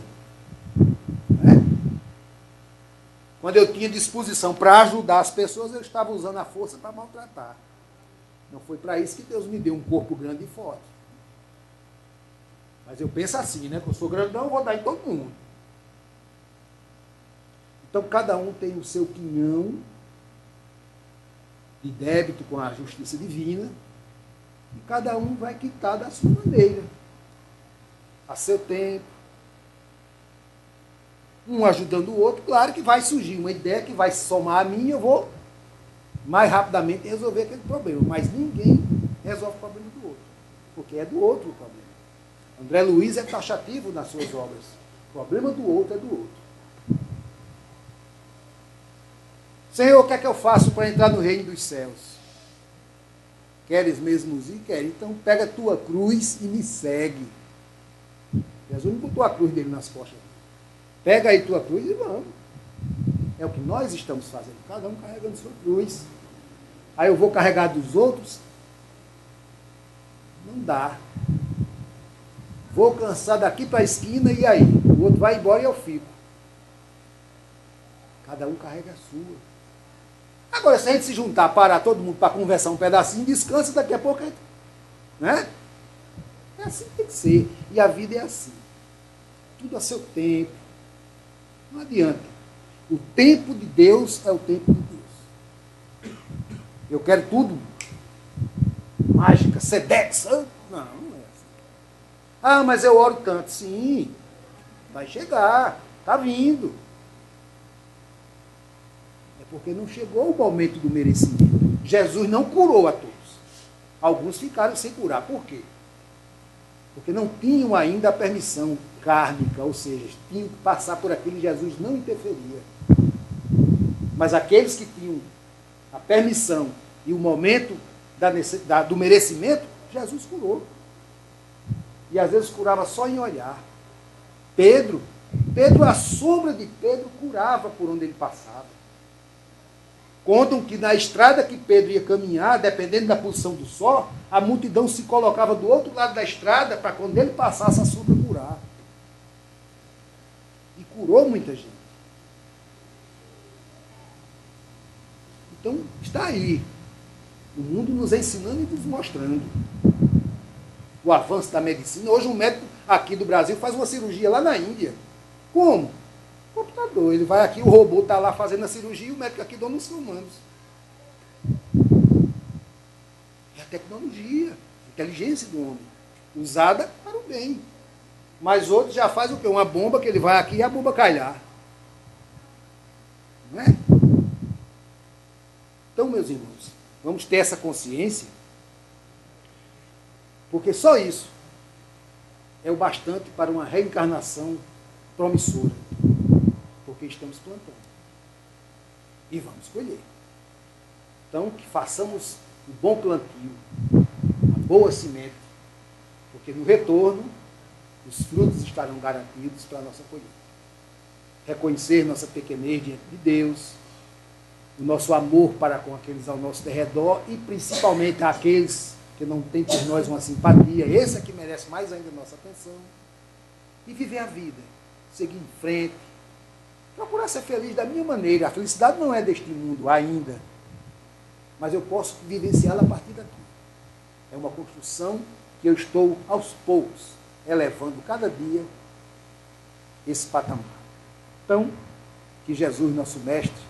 Quando eu tinha disposição para ajudar as pessoas, eu estava usando a força para maltratar. Não foi para isso que Deus me deu um corpo grande e forte. Mas eu penso assim, né? Que eu sou grandão, eu vou dar em todo mundo. Então, cada um tem o seu quinhão de débito com a justiça divina. E cada um vai quitar da sua maneira, a seu tempo. Um ajudando o outro, claro que vai surgir uma ideia que vai somar a mim e eu vou mais rapidamente resolver aquele problema. Mas ninguém resolve o problema do outro, porque é do outro o problema. André Luiz é taxativo nas suas obras. O problema do outro é do outro. Senhor, o que é que eu faço para entrar no reino dos céus? Queres mesmo ir? Quero. Então pega a tua cruz e me segue. Jesus não botou a cruz dele nas costas. Pega aí tua cruz e vamos. É o que nós estamos fazendo. Cada um carregando sua cruz. Aí eu vou carregar dos outros? Não dá. Vou cansar daqui para a esquina e aí? O outro vai embora e eu fico. Cada um carrega a sua. Agora, se a gente se juntar, parar todo mundo para conversar um pedacinho, descansa, daqui a pouco a gente... Né? É assim que tem que ser. E a vida é assim. Tudo a seu tempo. Não adianta. O tempo de Deus é o tempo de Deus. Eu quero tudo. Mágica, Sedex. Não, não é assim. Ah, mas eu oro tanto. Sim, vai chegar. Está vindo. É porque não chegou o momento do merecimento. Jesus não curou a todos. Alguns ficaram sem curar. Por quê? Porque não tinham ainda a permissão kármica, ou seja, tinham que passar por aquilo, Jesus não interferia. Mas aqueles que tinham a permissão e o momento do merecimento, Jesus curou. E às vezes curava só em olhar. Pedro, a sombra de Pedro curava por onde ele passava. Contam que na estrada que Pedro ia caminhar, dependendo da posição do sol, a multidão se colocava do outro lado da estrada para quando ele passasse a sombra curar. E curou muita gente. Então, está aí. O mundo nos ensinando e nos mostrando. O avanço da medicina. Hoje um médico aqui do Brasil faz uma cirurgia lá na Índia. Como? Computador. Ele vai aqui, o robô está lá fazendo a cirurgia e o médico aqui dando os comandos. É a tecnologia, a inteligência do homem, usada para o bem. Mas outros já fazem o quê? Uma bomba que ele vai aqui e a bomba cai lá. Não é? Então, meus irmãos, vamos ter essa consciência, porque só isso é o bastante para uma reencarnação promissora. Porque estamos plantando. E vamos colher. Então, que façamos um bom plantio, uma boa semente, porque no retorno, os frutos estarão garantidos para a nossa colheita. Reconhecer nossa pequenez diante de Deus, o nosso amor para com aqueles ao nosso derredor e principalmente aqueles que não têm por nós uma simpatia, esse é que merece mais ainda a nossa atenção, e viver a vida, seguir em frente, procurar ser feliz da minha maneira. A felicidade não é deste mundo ainda, mas eu posso vivenciá-la a partir daqui. É uma construção que eu estou aos poucos elevando cada dia esse patamar. Então, que Jesus, nosso mestre,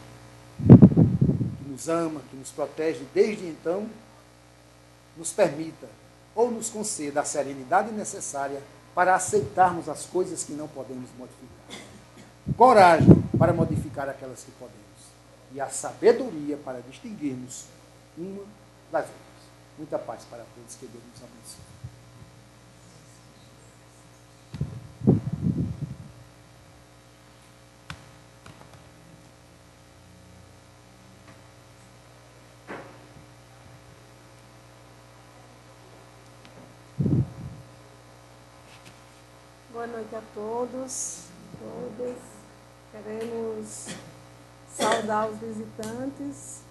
que nos ama, que nos protege desde então, nos permita ou nos conceda a serenidade necessária para aceitarmos as coisas que não podemos modificar. Coragem para modificar aquelas que podemos. E a sabedoria para distinguirmos uma das outras. Muita paz para todos, que Deus nos abençoe. Boa noite a todos, todas. Queremos saudar os visitantes.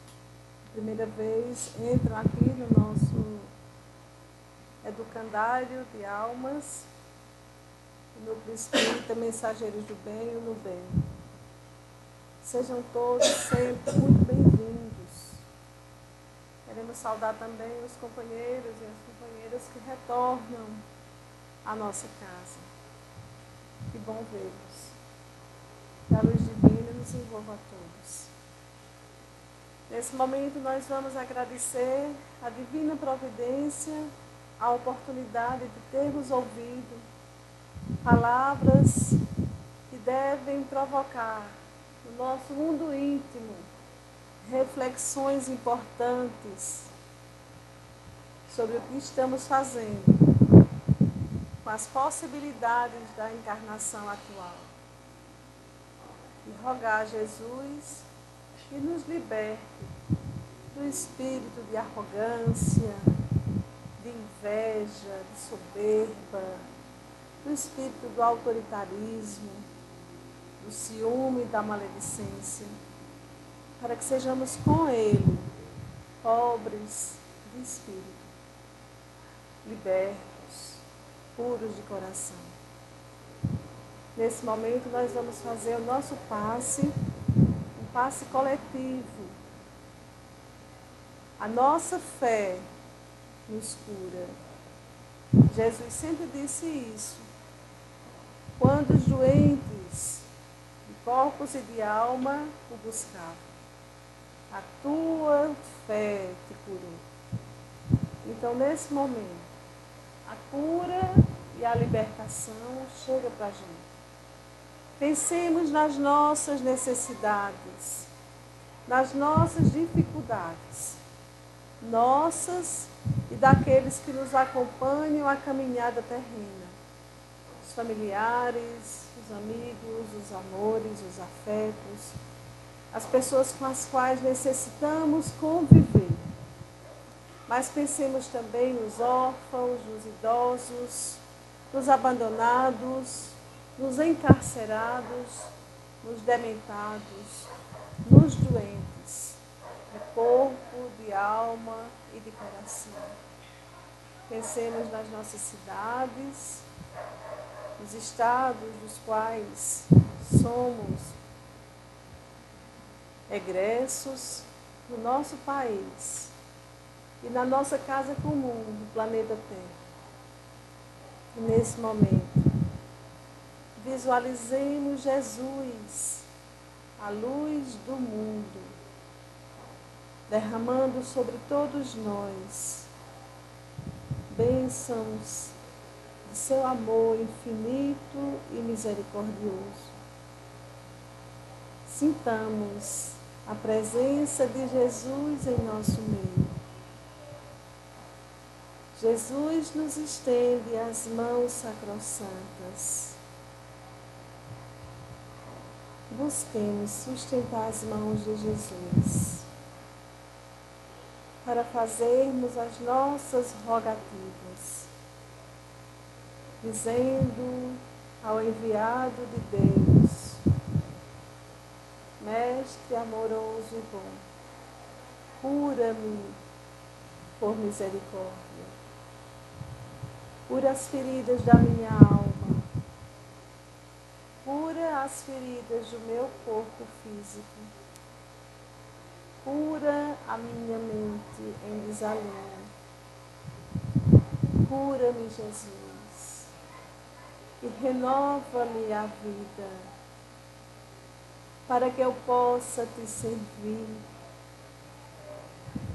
Primeira vez entram aqui no nosso educandário de almas, o Núcleo Espírita Mensageiros do Bem e o Nubem. Sejam todos sempre muito bem-vindos. Queremos saudar também os companheiros e as companheiras que retornam à nossa casa. Que bom vê-los. Que a luz divina nos envolva a todos. Nesse momento nós vamos agradecer a divina providência, a oportunidade de termos ouvido palavras que devem provocar no nosso mundo íntimo reflexões importantes sobre o que estamos fazendo com as possibilidades da encarnação atual. E rogar a Jesus que nos liberte do espírito de arrogância, de inveja, de soberba, do espírito do autoritarismo, do ciúme e da maledicência, para que sejamos com Ele pobres de espírito, libertos, puros de coração. Nesse momento nós vamos fazer o nosso passe, um passe coletivo. A nossa fé nos cura. Jesus sempre disse isso. Quando os doentes de corpos e de alma o buscavam, a tua fé te curou. Então, nesse momento, a cura e a libertação chega para a gente. Pensemos nas nossas necessidades, nas nossas dificuldades, nossas e daqueles que nos acompanham a caminhada terrena, os familiares, os amigos, os amores, os afetos, as pessoas com as quais necessitamos conviver. Mas pensemos também nos órfãos, nos idosos, nos abandonados, nos encarcerados, nos dementados, nos doentes, de corpo, de alma e de coração. Pensemos nas nossas cidades, nos estados dos quais somos egressos, no nosso país e na nossa casa comum, do planeta Terra. E nesse momento, visualizemos Jesus, a luz do mundo, derramando sobre todos nós bênçãos de seu amor infinito e misericordioso. Sintamos a presença de Jesus em nosso meio. Jesus nos estende as mãos sacrossantas. Busquemos sustentar as mãos de Jesus para fazermos as nossas rogativas, dizendo ao enviado de Deus: Mestre amoroso e bom, cura-me por misericórdia. Cura as feridas da minha alma. Cura as feridas do meu corpo físico. Cura a minha mente em desalinho. Cura-me, Jesus, e renova-me a vida, para que eu possa te servir,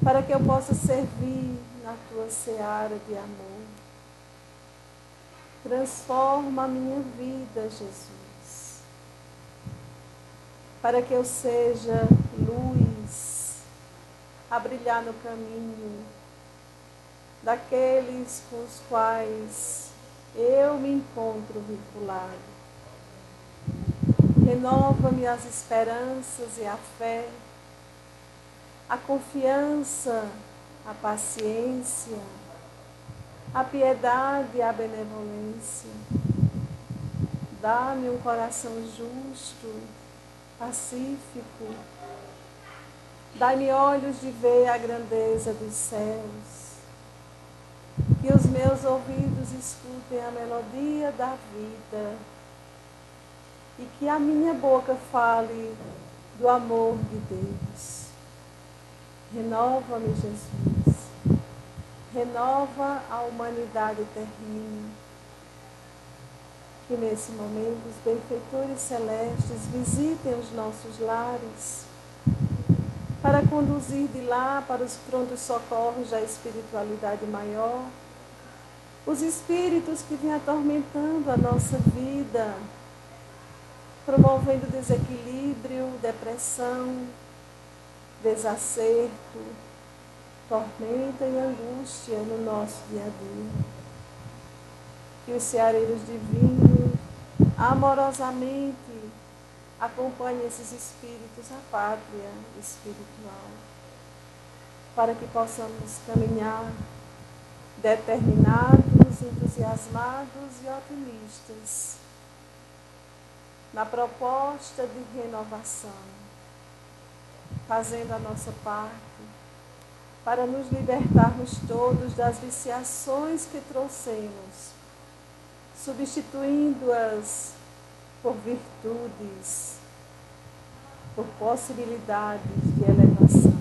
para que eu possa servir na tua seara de amor. Transforma a minha vida, Jesus, para que eu seja luz a brilhar no caminho daqueles com os quais eu me encontro vinculado. Renova-me as esperanças e a fé, a confiança, a paciência, a piedade e a benevolência. Dá-me um coração justo, pacífico. Dá-me olhos de ver a grandeza dos céus. Que os meus ouvidos escutem a melodia da vida. E que a minha boca fale do amor de Deus. Renova-me, Jesus. Renova a humanidade terrena. Que nesse momento os benfeitores celestes visitem os nossos lares, para conduzir de lá para os prontos socorros da espiritualidade maior, os espíritos que vêm atormentando a nossa vida, promovendo desequilíbrio, depressão, desacerto, tormenta e angústia no nosso dia a dia. Que os ceareiros divinos, amorosamente, acompanhem esses espíritos à pátria espiritual, para que possamos caminhar determinados, entusiasmados e otimistas na proposta de renovação, fazendo a nossa parte para nos libertarmos todos das viciações que trouxemos, substituindo-as por virtudes, por possibilidades de elevação.